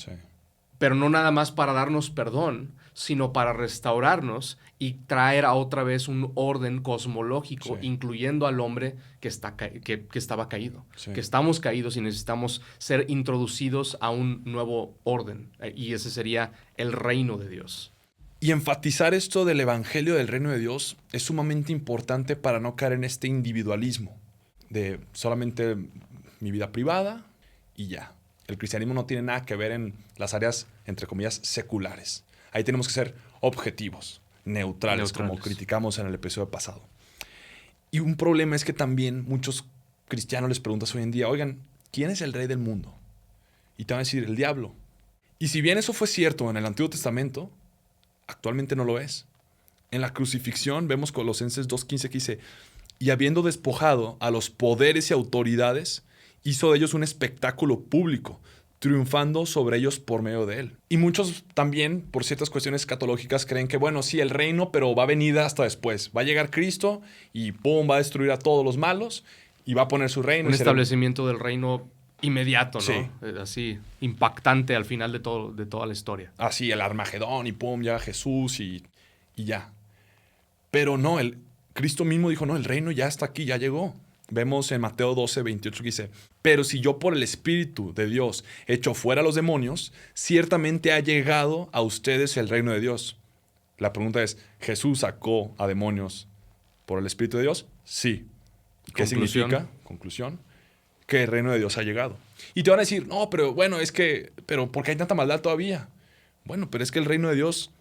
pero no nada más para darnos perdón, sino para restaurarnos y traer a otra vez un orden cosmológico, incluyendo al hombre que estaba caído. Que estamos caídos y necesitamos ser introducidos a un nuevo orden. Y ese sería el reino de Dios. Y enfatizar esto del evangelio del reino de Dios es sumamente importante para no caer en este individualismo de solamente mi vida privada y ya. El cristianismo no tiene nada que ver en las áreas, entre comillas, seculares. Ahí tenemos que ser objetivos, neutrales, como criticamos en el episodio pasado. Y un problema es que también muchos cristianos les preguntas hoy en día, oigan, ¿quién es el rey del mundo? Y te van a decir, el diablo. Y si bien eso fue cierto en el Antiguo Testamento, actualmente no lo es. En la crucifixión vemos Colosenses 2:15 que dice, y habiendo despojado a los poderes y autoridades, hizo de ellos un espectáculo público, triunfando sobre ellos por medio de él. Y muchos también, por ciertas cuestiones escatológicas, creen que, bueno, sí, el reino, pero va a venir hasta después. Va a llegar Cristo y ¡pum!, va a destruir a todos los malos y va a poner su reino. Un establecimiento del reino inmediato, ¿no? Sí. Así, impactante al final de toda la historia. Así, el Armagedón y ¡pum!, llega Jesús y ya. Pero no, Cristo mismo dijo, no, el reino ya está aquí, ya llegó. Vemos en Mateo 12:28 que dice, pero si yo por el Espíritu de Dios echo fuera a los demonios, ciertamente ha llegado a ustedes el reino de Dios. La pregunta es, ¿Jesús sacó a demonios por el Espíritu de Dios? Sí. ¿Qué significa? Conclusión. Que el reino de Dios ha llegado. Y te van a decir, no, pero bueno, pero ¿por qué hay tanta maldad todavía? Bueno, pero es que el reino de Dios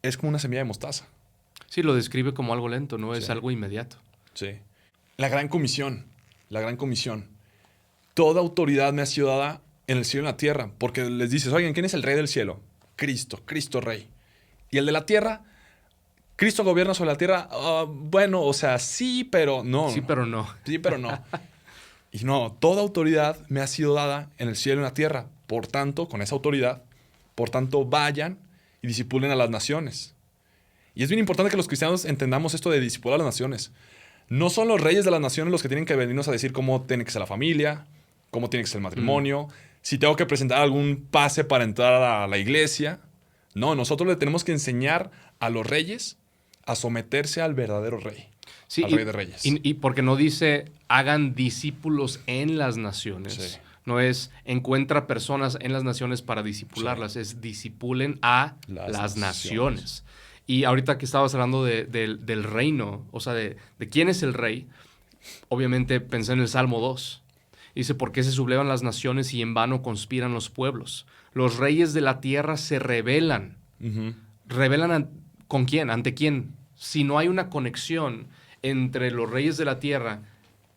es como una semilla de mostaza. Sí, lo describe como algo lento, ¿no? Es algo inmediato. Sí. La gran comisión. Toda autoridad me ha sido dada en el cielo y en la tierra. Porque les dices, oigan, ¿quién es el rey del cielo? Cristo rey. Y el de la tierra, ¿Cristo gobierna sobre la tierra? Bueno, o sea, sí, pero no. Sí, pero no. Sí, pero no. Y no, toda autoridad me ha sido dada en el cielo y en la tierra. Por tanto, con esa autoridad, vayan y discipulen a las naciones. Y es bien importante que los cristianos entendamos esto de discipular a las naciones. No son los reyes de las naciones los que tienen que venirnos a decir cómo tiene que ser la familia, cómo tiene que ser el matrimonio, si tengo que presentar algún pase para entrar a la iglesia. No, nosotros le tenemos que enseñar a los reyes a someterse al verdadero rey, sí, al rey de reyes. Y porque no dice, hagan discípulos en las naciones. Sí. No es, encuentra personas en las naciones para discipularlas. Sí. Es, discipulen a las naciones. Y ahorita que estabas hablando del reino, o sea, de quién es el rey, obviamente pensé en el Salmo 2. Dice, ¿por qué se sublevan las naciones y en vano conspiran los pueblos? Los reyes de la tierra se rebelan. ¿Rebelan con quién? ¿Ante quién? Si no hay una conexión entre los reyes de la tierra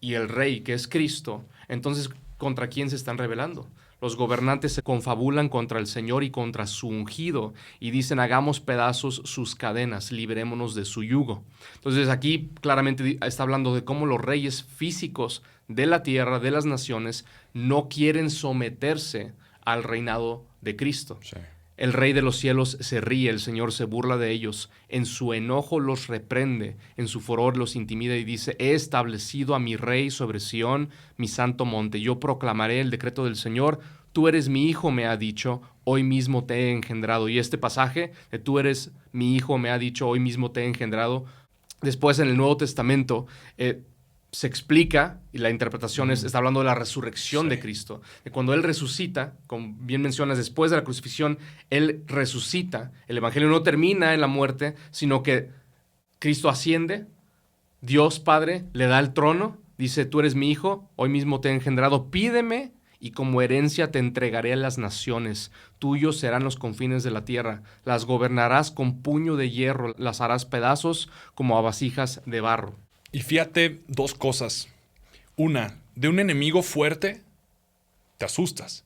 y el rey, que es Cristo, entonces, ¿contra quién se están rebelando? Los gobernantes se confabulan contra el Señor y contra su ungido y dicen, hagamos pedazos sus cadenas, librémonos de su yugo. Entonces aquí claramente está hablando de cómo los reyes físicos de la tierra, de las naciones, no quieren someterse al reinado de Cristo. Sí. El Rey de los cielos se ríe, el Señor se burla de ellos, en su enojo los reprende, en su furor los intimida y dice, he establecido a mi Rey sobre Sión, mi santo monte, yo proclamaré el decreto del Señor, tú eres mi hijo, me ha dicho, hoy mismo te he engendrado. Y este pasaje de tú eres mi hijo, me ha dicho, hoy mismo te he engendrado, después en el Nuevo Testamento, se explica, y la interpretación está hablando de la resurrección de Cristo. De cuando Él resucita, como bien mencionas, después de la crucifixión, Él resucita. El Evangelio no termina en la muerte, sino que Cristo asciende, Dios Padre le da el trono, dice, tú eres mi hijo, hoy mismo te he engendrado, pídeme y como herencia te entregaré a las naciones. Tuyos serán los confines de la tierra. Las gobernarás con puño de hierro, las harás pedazos como a vasijas de barro. Y fíjate dos cosas. Una, de un enemigo fuerte te asustas.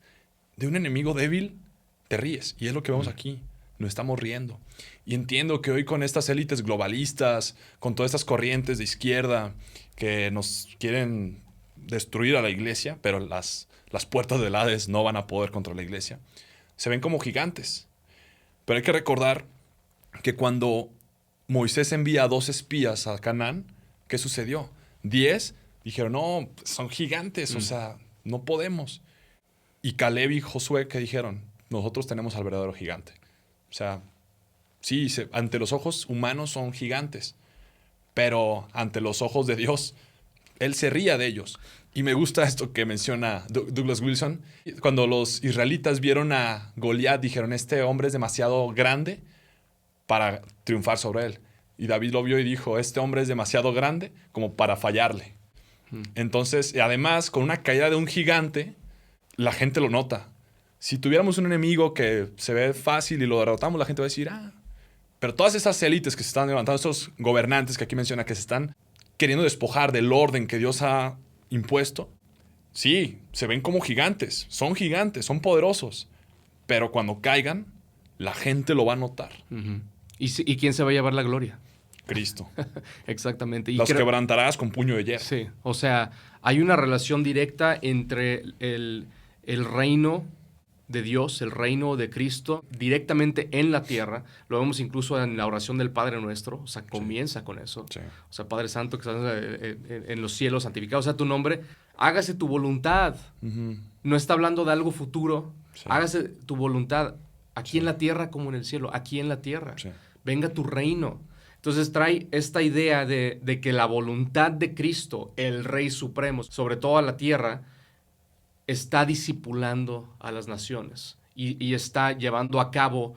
De un enemigo débil te ríes. Y es lo que vemos aquí. Nos estamos riendo. Y entiendo que hoy con estas élites globalistas, con todas estas corrientes de izquierda que nos quieren destruir a la iglesia, pero las puertas del Hades no van a poder contra la iglesia, se ven como gigantes. Pero hay que recordar que cuando Moisés envía a 2 espías a Canaán, ¿qué sucedió? 10 dijeron, no, son gigantes, o sea, no podemos. Y Caleb y Josué, ¿qué dijeron? Nosotros tenemos al verdadero gigante. O sea, sí, ante los ojos humanos son gigantes, pero ante los ojos de Dios, Él se ría de ellos. Y me gusta esto que menciona Douglas Wilson. Cuando los israelitas vieron a Goliat, dijeron, este hombre es demasiado grande para triunfar sobre él. Y David lo vio y dijo, este hombre es demasiado grande como para fallarle. Entonces, además, con una caída de un gigante, la gente lo nota. Si tuviéramos un enemigo que se ve fácil y lo derrotamos, la gente va a decir, pero todas esas élites que se están levantando, estos gobernantes que aquí menciona, que se están queriendo despojar del orden que Dios ha impuesto, sí, se ven como gigantes, son poderosos, pero cuando caigan, la gente lo va a notar. ¿Y quién se va a llevar la gloria? Cristo. Exactamente. Los quebrantarás con puño de hierro. Sí, o sea, hay una relación directa entre el reino de Dios, el reino de Cristo, directamente en la tierra. Lo vemos incluso en la oración del Padre Nuestro, o sea, comienza con eso. Sí. O sea, Padre Santo, que estás en los cielos, santificado sea tu nombre, hágase tu voluntad. No está hablando de algo futuro. Sí. Hágase tu voluntad aquí en la tierra como en el cielo, aquí en la tierra. Sí. Venga tu reino. Entonces trae esta idea de que la voluntad de Cristo, el Rey Supremo, sobre toda la tierra, está discipulando a las naciones y está llevando a cabo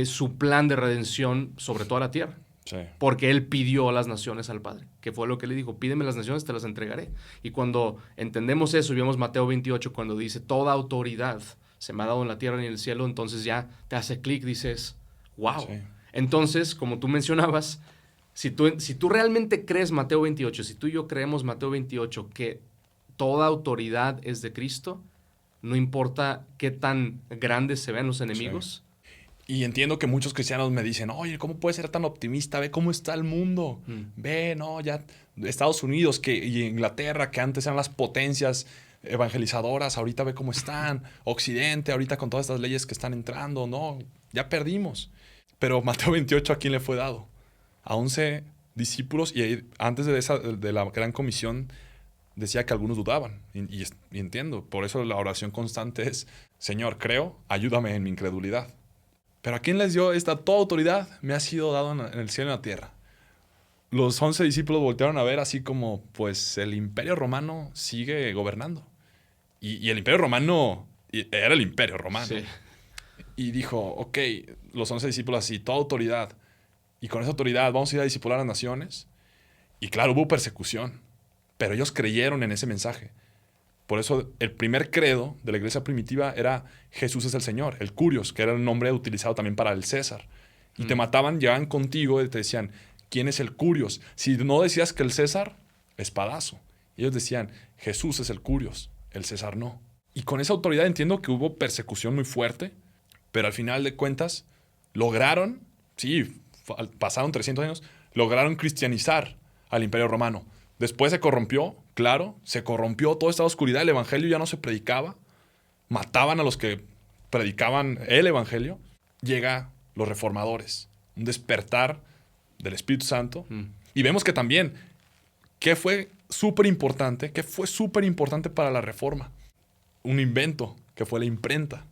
su plan de redención sobre toda la tierra. Sí. Porque Él pidió a las naciones al Padre, que fue lo que le dijo, pídeme las naciones, te las entregaré. Y cuando entendemos eso, y vemos Mateo 28, cuando dice, toda autoridad se me ha dado en la tierra y en el cielo, entonces ya te hace clic, dices, wow. Sí. Entonces, como tú mencionabas, si tú realmente crees Mateo 28, si tú y yo creemos Mateo 28, que toda autoridad es de Cristo, no importa qué tan grandes se vean los enemigos. Sí. Y entiendo que muchos cristianos me dicen, oye, ¿cómo puedes ser tan optimista? Ve cómo está el mundo. Ve, no, ya Estados Unidos y Inglaterra, que antes eran las potencias evangelizadoras, ahorita ve cómo están. Occidente, ahorita con todas estas leyes que están entrando, no, ya perdimos. Pero Mateo 28, ¿a quién le fue dado? A 11 discípulos, y antes de la gran comisión decía que algunos dudaban. Y entiendo, por eso la oración constante es, Señor, creo, ayúdame en mi incredulidad. Pero ¿a quién les dio toda autoridad? Me ha sido dado en el cielo y en la tierra. Los 11 discípulos voltearon a ver así como, pues el imperio romano sigue gobernando. Y el imperio romano era el imperio romano. Sí. Y dijo, ok, los 11 discípulos así, toda autoridad. Y con esa autoridad vamos a ir a discipular a las naciones. Y claro, hubo persecución. Pero ellos creyeron en ese mensaje. Por eso el primer credo de la iglesia primitiva era Jesús es el Señor, el Curios, que era el nombre utilizado también para el César. Y te mataban, llegaban contigo y te decían, ¿quién es el Curios? Si no decías que el César, espadazo. Y ellos decían, Jesús es el Curios, el César no. Y con esa autoridad entiendo que hubo persecución muy fuerte, pero al final de cuentas lograron, sí, pasaron 300 años, lograron cristianizar al Imperio Romano. Después se corrompió, claro, se corrompió toda esta oscuridad, el evangelio ya no se predicaba, mataban a los que predicaban el evangelio. Llega los reformadores, un despertar del Espíritu Santo. Y vemos que también, ¿qué fue súper importante para la reforma? Un invento, que fue la imprenta.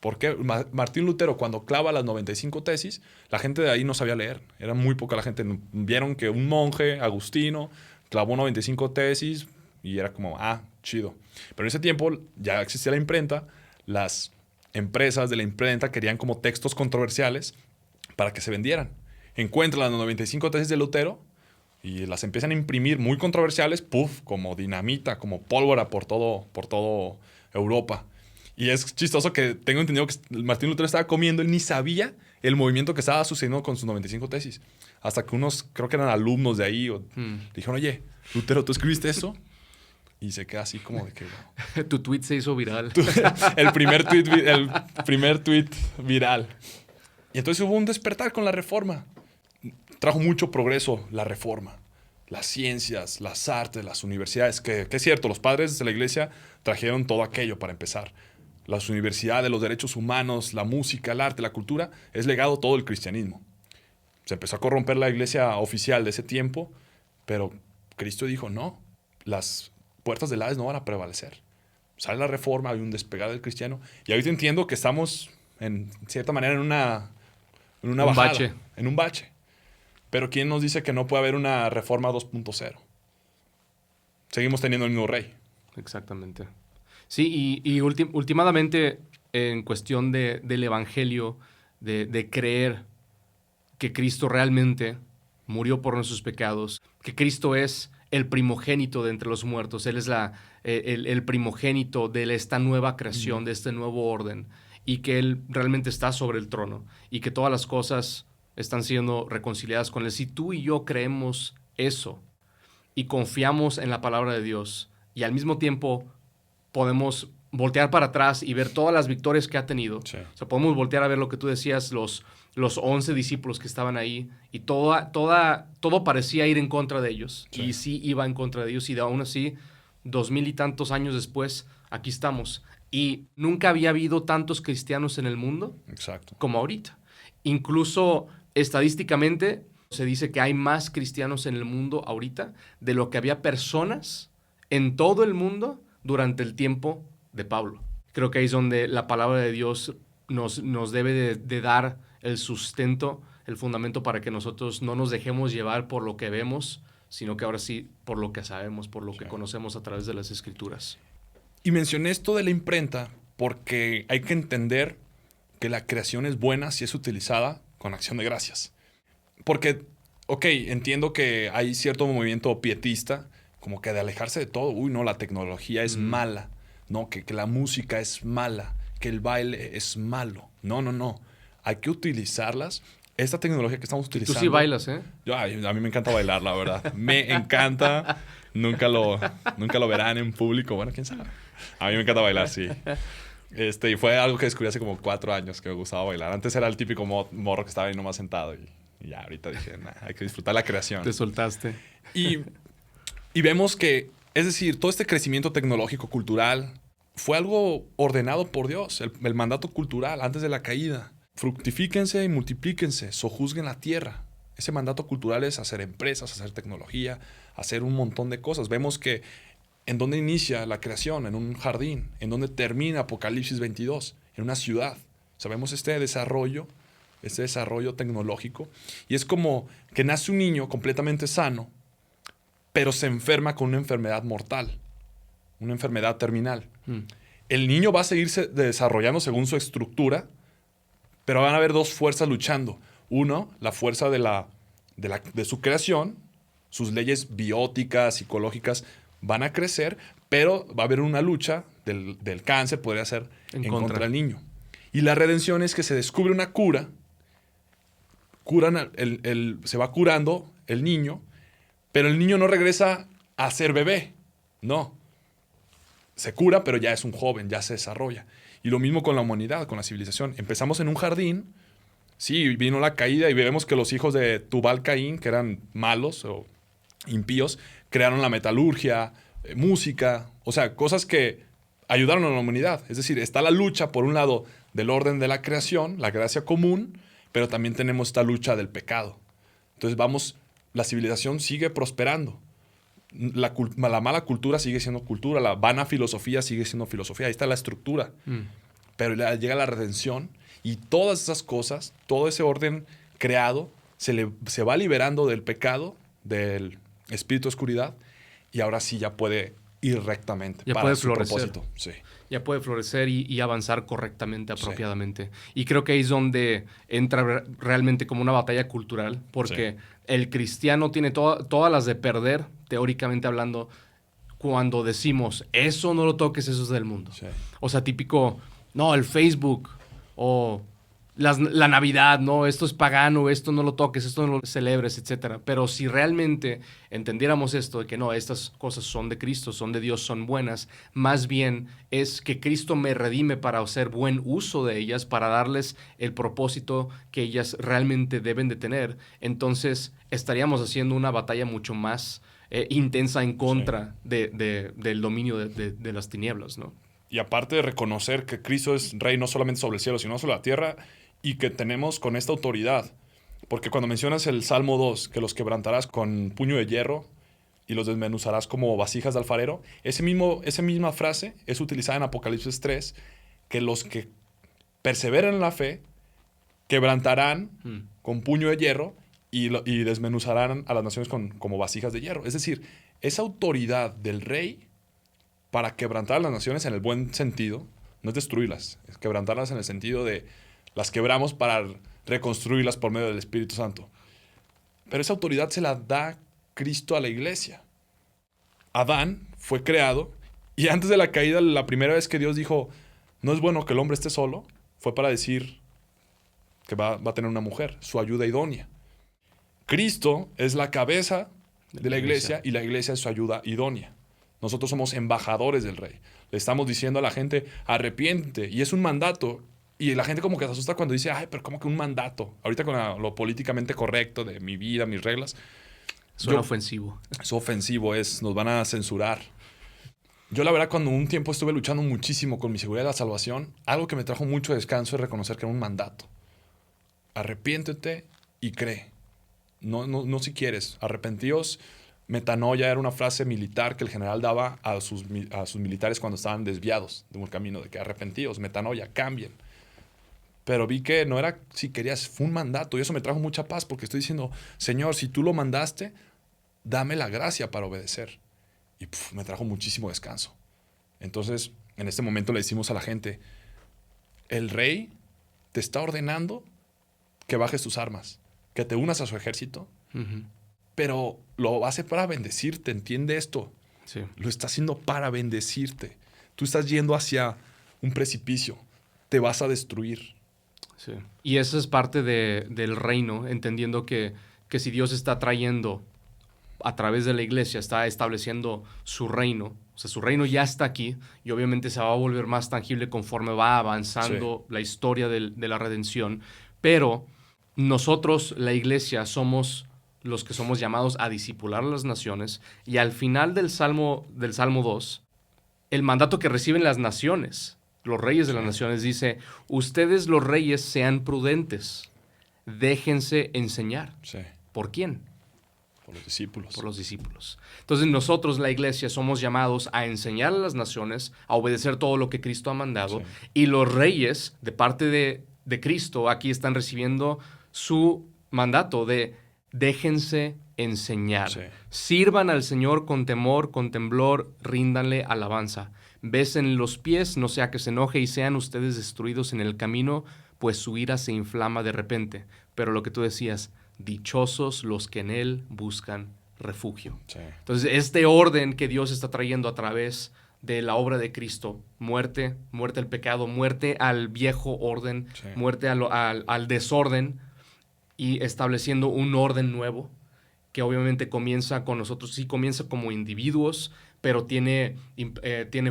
¿Por qué? Martín Lutero, cuando clava las 95 tesis, la gente de ahí no sabía leer. Era muy poca la gente. Vieron que un monje agustino clavó 95 tesis y era como, chido. Pero en ese tiempo ya existía la imprenta. Las empresas de la imprenta querían como textos controversiales para que se vendieran. Encuentran las 95 tesis de Lutero, Y las empiezan a imprimir muy controversiales, puff, como dinamita, como pólvora por todo Europa. Y es chistoso que tengo entendido que Martín Lutero estaba comiendo, él ni sabía el movimiento que estaba sucediendo con sus 95 tesis. Hasta que unos, creo que eran alumnos de ahí, le dijeron, oye, Lutero, ¿tú escribiste eso? Y se queda así como de que... Wow. Tu tweet se hizo viral. El primer tweet viral. Y entonces hubo un despertar con la Reforma. Trajo mucho progreso la Reforma. Las ciencias, las artes, las universidades. Que es cierto, los padres de la iglesia trajeron todo aquello para empezar. Las universidades, los derechos humanos, la música, el arte, la cultura, es legado todo el cristianismo. Se empezó a corromper la iglesia oficial de ese tiempo, pero Cristo dijo, no, las puertas del Hades no van a prevalecer. Sale la Reforma, hay un despegar del cristiano, y ahorita entiendo que estamos, en cierta manera, en una bajada. Bache. En un bache. Pero ¿quién nos dice que no puede haber una Reforma 2.0? Seguimos teniendo el mismo rey. Exactamente. Sí, y últimamente, en cuestión del evangelio, de creer que Cristo realmente murió por nuestros pecados, que Cristo es el primogénito de entre los muertos, Él es el primogénito de esta nueva creación, de este nuevo orden, y que Él realmente está sobre el trono, y que todas las cosas están siendo reconciliadas con Él. Si tú y yo creemos eso, y confiamos en la palabra de Dios, y al mismo tiempo podemos voltear para atrás y ver todas las victorias que ha tenido. Sí. O sea, podemos voltear a ver lo que tú decías, los 11 discípulos que estaban ahí, y todo parecía ir en contra de ellos. Sí. Y sí iba en contra de ellos, y aún así, 2000 y tantos años después, aquí estamos. Y nunca había habido tantos cristianos en el mundo Exacto. como ahorita. Incluso estadísticamente se dice que hay más cristianos en el mundo ahorita de lo que había personas en todo el mundo durante el tiempo de Pablo. Creo que ahí es donde la palabra de Dios nos debe de dar el sustento, el fundamento para que nosotros no nos dejemos llevar por lo que vemos, sino que ahora sí por lo que sabemos, por lo que conocemos a través de las Escrituras. Y mencioné esto de la imprenta porque hay que entender que la creación es buena si es utilizada con acción de gracias. Porque, ok, entiendo que hay cierto movimiento pietista, como que de alejarse de todo. Uy, no, la tecnología es mala. No, que la música es mala. Que el baile es malo. No. Hay que utilizarlas. Esta tecnología que estamos utilizando... Tú sí bailas, ¿eh? A mí me encanta bailar, la verdad. Me encanta. Nunca lo verán en público. Bueno, quién sabe. A mí me encanta bailar, sí. Y fue algo que descubrí hace como 4 años que me gustaba bailar. Antes era el típico morro que estaba ahí nomás sentado. Y ya, ahorita dije, hay que disfrutar la creación. Te soltaste. Y vemos que, es decir, todo este crecimiento tecnológico, cultural, fue algo ordenado por Dios. El mandato cultural antes de la caída. Fructifíquense y multiplíquense, sojuzguen la tierra. Ese mandato cultural es hacer empresas, hacer tecnología, hacer un montón de cosas. Vemos que en dónde inicia la creación, en un jardín, en dónde termina Apocalipsis 22, en una ciudad. Sabemos este desarrollo tecnológico. Y es como que nace un niño completamente sano, pero se enferma con una enfermedad mortal, una enfermedad terminal. El niño va a seguirse desarrollando según su estructura, pero van a haber 2 fuerzas luchando. Uno, la fuerza de su creación, sus leyes bióticas, psicológicas van a crecer, pero va a haber una lucha del cáncer, podría ser en contra del niño. Y la redención es que se descubre una cura, se va curando el niño, pero el niño no regresa a ser bebé. No. Se cura, pero ya es un joven, ya se desarrolla. Y lo mismo con la humanidad, con la civilización. Empezamos en un jardín, sí, vino la caída y vemos que los hijos de Tubal Caín, que eran malos o impíos, crearon la metalurgia, música, o sea, cosas que ayudaron a la humanidad. Es decir, está la lucha, por un lado, del orden de la creación, la gracia común, pero también tenemos esta lucha del pecado. Entonces la civilización sigue prosperando. La mala cultura sigue siendo cultura, la vana filosofía sigue siendo filosofía. Ahí está la estructura. Pero llega la redención y todas esas cosas, todo ese orden creado, se va liberando del pecado, del espíritu de oscuridad, y ahora sí ya puede y rectamente. Ya para puede su florecer. propósito. Sí. Ya puede florecer y avanzar correctamente, Sí. apropiadamente. Y creo que ahí es donde entra realmente como una batalla cultural, porque el cristiano tiene todas las de perder, teóricamente hablando, cuando decimos, eso no lo toques, eso es del mundo. Sí. O sea, típico, no, el Facebook o la Navidad, no, esto es pagano, esto no lo toques, esto no lo celebres, etcétera. Pero si realmente entendiéramos esto de que no, estas cosas son de Cristo, son de Dios, son buenas, más bien es que Cristo me redime para hacer buen uso de ellas, para darles el propósito que ellas realmente deben de tener, entonces estaríamos haciendo una batalla mucho más intensa en contra del dominio de las tinieblas, ¿no? Y aparte de reconocer que Cristo es rey no solamente sobre el cielo, sino sobre la tierra, y que tenemos con esta autoridad. Porque cuando mencionas el Salmo 2, que los quebrantarás con puño de hierro y los desmenuzarás como vasijas de alfarero, esa misma frase es utilizada en Apocalipsis 3, que los que perseveran en la fe quebrantarán con puño de hierro y desmenuzarán a las naciones como vasijas de hierro. Es decir, esa autoridad del rey para quebrantar a las naciones en el buen sentido, no es destruirlas, es quebrantarlas en el sentido de las quebramos para reconstruirlas por medio del Espíritu Santo. Pero esa autoridad se la da Cristo a la iglesia. Adán fue creado y antes de la caída, la primera vez que Dios dijo, no es bueno que el hombre esté solo, fue para decir que va a tener una mujer, su ayuda idónea. Cristo es la cabeza de la iglesia y la iglesia es su ayuda idónea. Nosotros somos embajadores del rey. Le estamos diciendo a la gente, arrepiéntete. Y es un mandato. Y la gente como que se asusta cuando dice, ay, pero ¿cómo que un mandato? Ahorita con lo políticamente correcto de mi vida, mis reglas. Suena ofensivo. Es ofensivo, nos van a censurar. Yo la verdad cuando un tiempo estuve luchando muchísimo con mi seguridad de la salvación, algo que me trajo mucho descanso es reconocer que era un mandato. Arrepiéntete y cree. No si quieres. Arrepentíos. Metanoia era una frase militar que el general daba a sus militares cuando estaban desviados de un camino, de que arrepentíos, metanoia, cambien. Pero vi que no era si querías, fue un mandato y eso me trajo mucha paz porque estoy diciendo, Señor, si tú lo mandaste, dame la gracia para obedecer. Y me trajo muchísimo descanso. Entonces, en este momento le decimos a la gente, el rey te está ordenando que bajes tus armas, que te unas a su ejército, pero lo hace para bendecirte, entiende esto. Sí. Lo está haciendo para bendecirte. Tú estás yendo hacia un precipicio, te vas a destruir. Sí. Y eso es parte del reino, entendiendo que si Dios está trayendo a través de la iglesia, está estableciendo su reino, o sea, su reino ya está aquí y obviamente se va a volver más tangible conforme va avanzando la historia de la redención, pero nosotros, la iglesia, somos los que somos llamados a discipular a las naciones y al final del Salmo 2, el mandato que reciben las naciones, los reyes de las naciones, dice, ustedes los reyes sean prudentes, déjense enseñar. Sí. ¿Por quién? Por los discípulos. Por los discípulos. Entonces nosotros, la iglesia, somos llamados a enseñar a las naciones, a obedecer todo lo que Cristo ha mandado, y los reyes, de parte de Cristo, aquí están recibiendo su mandato de déjense enseñar. Sí. Sirvan al Señor con temor, con temblor, ríndanle alabanza. Besen los pies, no sea que se enoje y sean ustedes destruidos en el camino, pues su ira se inflama de repente. Pero lo que tú decías, dichosos los que en él buscan refugio. Sí. Entonces, este orden que Dios está trayendo a través de la obra de Cristo, muerte al pecado, muerte al viejo orden, muerte al desorden, y estableciendo un orden nuevo que obviamente comienza con nosotros, sí comienza como individuos, pero tiene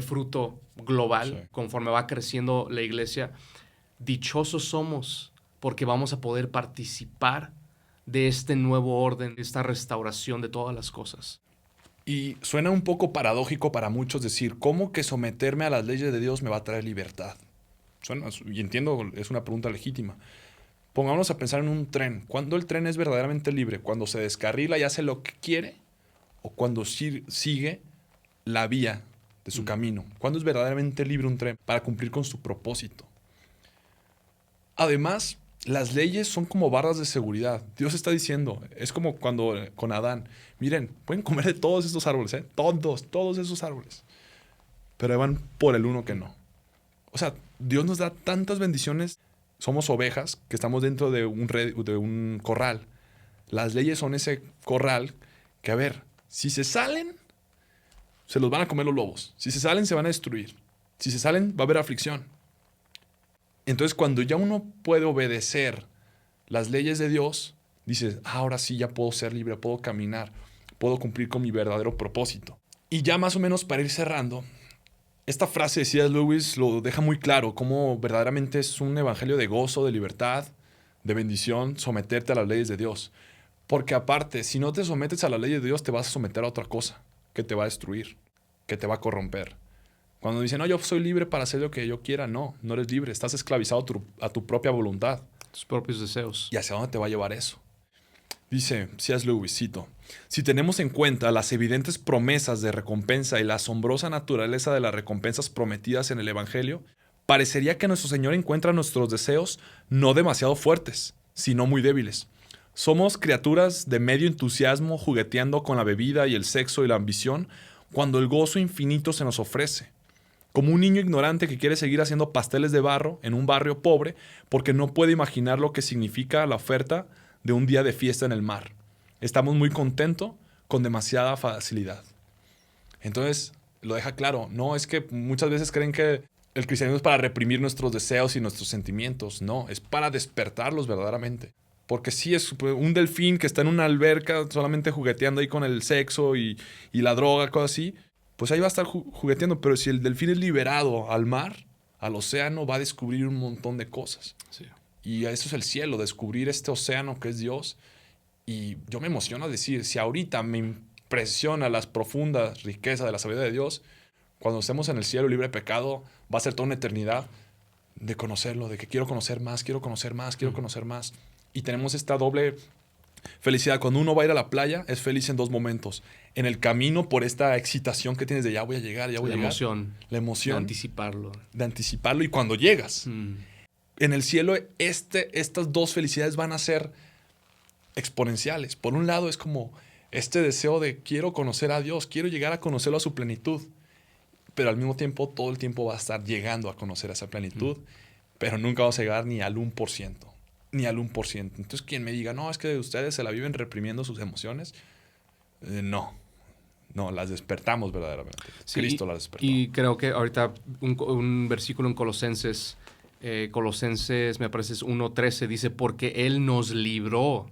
fruto global conforme va creciendo la iglesia. Dichosos somos porque vamos a poder participar de este nuevo orden, de esta restauración de todas las cosas. Y suena un poco paradójico para muchos decir, ¿cómo que someterme a las leyes de Dios me va a traer libertad? Suena, y entiendo, es una pregunta legítima. Pongámonos a pensar en un tren. ¿Cuándo el tren es verdaderamente libre? ¿Cuando se descarrila y hace lo que quiere? ¿O cuando sigue la vía de su camino? ¿Cuándo es verdaderamente libre un tren para cumplir con su propósito? Además, Las leyes son como barras de seguridad. Dios está diciendo, es como cuando con Adán, miren, pueden comer de todos estos árboles, ¿eh? Todos esos árboles. Pero ahí van por el uno que no. O sea, Dios nos da tantas bendiciones. Somos ovejas que estamos dentro de un corral. Las leyes son ese corral que, a ver, si se salen, se los van a comer los lobos. Si se salen, se van a destruir. Si se salen, va a haber aflicción. Entonces, cuando ya uno puede obedecer las leyes de Dios, dices, ahora sí ya puedo ser libre, puedo caminar, puedo cumplir con mi verdadero propósito. Y ya más o menos para ir cerrando, esta frase de C.S. Lewis lo deja muy claro, cómo verdaderamente es un evangelio de gozo, de libertad, de bendición, someterte a las leyes de Dios. Porque aparte, si no te sometes a la ley de Dios, te vas a someter a otra cosa que te va a destruir, que te va a corromper. Cuando dicen, no, yo soy libre para hacer lo que yo quiera, no eres libre. Estás esclavizado a tu propia voluntad. Tus propios deseos. ¿Y hacia dónde te va a llevar eso? Dice C.S. Lewis, cito, si tenemos en cuenta las evidentes promesas de recompensa y la asombrosa naturaleza de las recompensas prometidas en el Evangelio, parecería que nuestro Señor encuentra nuestros deseos no demasiado fuertes, sino muy débiles. Somos criaturas de medio entusiasmo jugueteando con la bebida y el sexo y la ambición cuando el gozo infinito se nos ofrece. Como un niño ignorante que quiere seguir haciendo pasteles de barro en un barrio pobre porque no puede imaginar lo que significa la oferta de un día de fiesta en el mar. Estamos muy contentos con demasiada facilidad. Entonces, lo deja claro. No, es que muchas veces creen que el cristianismo es para reprimir nuestros deseos y nuestros sentimientos. No, es para despertarlos verdaderamente. Porque si es un delfín que está en una alberca solamente jugueteando ahí con el sexo y la droga, cosas así, pues ahí va a estar jugueteando. Pero si el delfín es liberado al mar, al océano, va a descubrir un montón de cosas. Sí. Y eso es el cielo, descubrir este océano que es Dios. Y yo me emociono a decir, si ahorita me impresiona las profundas riquezas de la sabiduría de Dios, cuando estemos en el cielo libre de pecado, va a ser toda una eternidad de conocerlo, de que quiero conocer más, quiero conocer más, quiero conocer más. Y tenemos esta doble felicidad. Cuando uno va a ir a la playa, es feliz en dos momentos. En el camino, por esta excitación que tienes de ya voy a llegar, ya voy a llegar. La emoción. De anticiparlo. De anticiparlo. Y cuando llegas, en el cielo, estas dos felicidades van a ser exponenciales. Por un lado, es como este deseo de quiero conocer a Dios, quiero llegar a conocerlo a su plenitud. Pero al mismo tiempo, todo el tiempo va a estar llegando a conocer esa plenitud. Pero nunca vamos a llegar ni al 1%. Ni al 1%. Entonces, quien me diga, no, es que ustedes se la viven reprimiendo sus emociones. No, las despertamos verdaderamente. Sí, Cristo las despertó. Y creo que ahorita un versículo en Colosenses, me parece es 1:13, dice, porque Él nos libró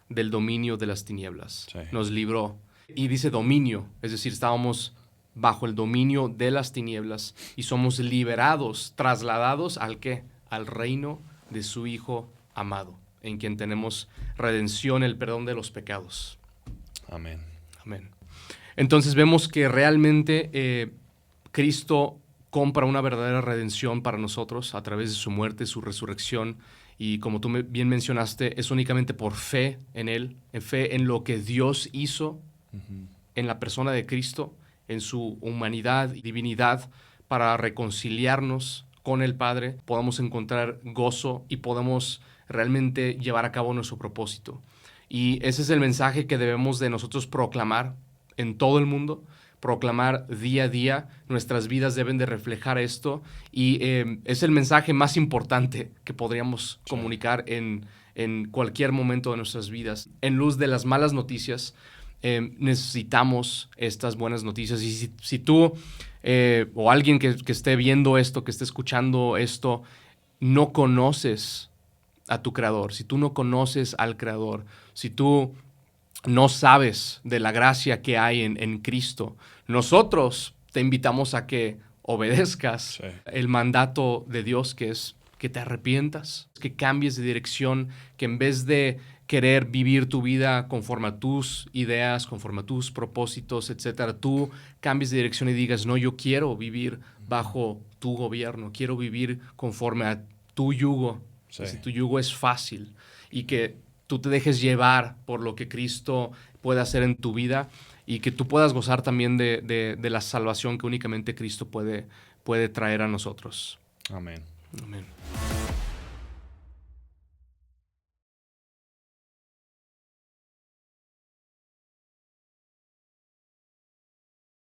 del dominio de las tinieblas. Sí. Nos libró. Y dice dominio, es decir, estábamos bajo el dominio de las tinieblas y somos liberados, trasladados ¿al qué? Al reino de su Hijo amado, en quien tenemos redención, el perdón de los pecados. Amén. Amén. Entonces vemos que realmente Cristo compra una verdadera redención para nosotros a través de su muerte, su resurrección, y como tú bien mencionaste, es únicamente por fe en Él, en fe en lo que Dios hizo en la persona de Cristo, en su humanidad y divinidad, para reconciliarnos con el Padre, podamos encontrar gozo y podamos realmente llevar a cabo nuestro propósito. Y ese es el mensaje que debemos de nosotros proclamar en todo el mundo, proclamar día a día. Nuestras vidas deben de reflejar esto y es el mensaje más importante que podríamos comunicar en cualquier momento de nuestras vidas. En luz de las malas noticias, necesitamos estas buenas noticias. Y si tú o alguien que esté viendo esto, que esté escuchando esto, no conoces a tu Creador, si tú no conoces al Creador, si tú no sabes de la gracia que hay en Cristo, nosotros te invitamos a que obedezcas el mandato de Dios, que es que te arrepientas, que cambies de dirección, que en vez de querer vivir tu vida conforme a tus ideas, conforme a tus propósitos, etcétera, tú cambies de dirección y digas, no, yo quiero vivir bajo tu gobierno, quiero vivir conforme a tu yugo. Si tu yugo es fácil y que tú te dejes llevar por lo que Cristo puede hacer en tu vida y que tú puedas gozar también de la salvación que únicamente Cristo puede traer a nosotros. Amén. Amén.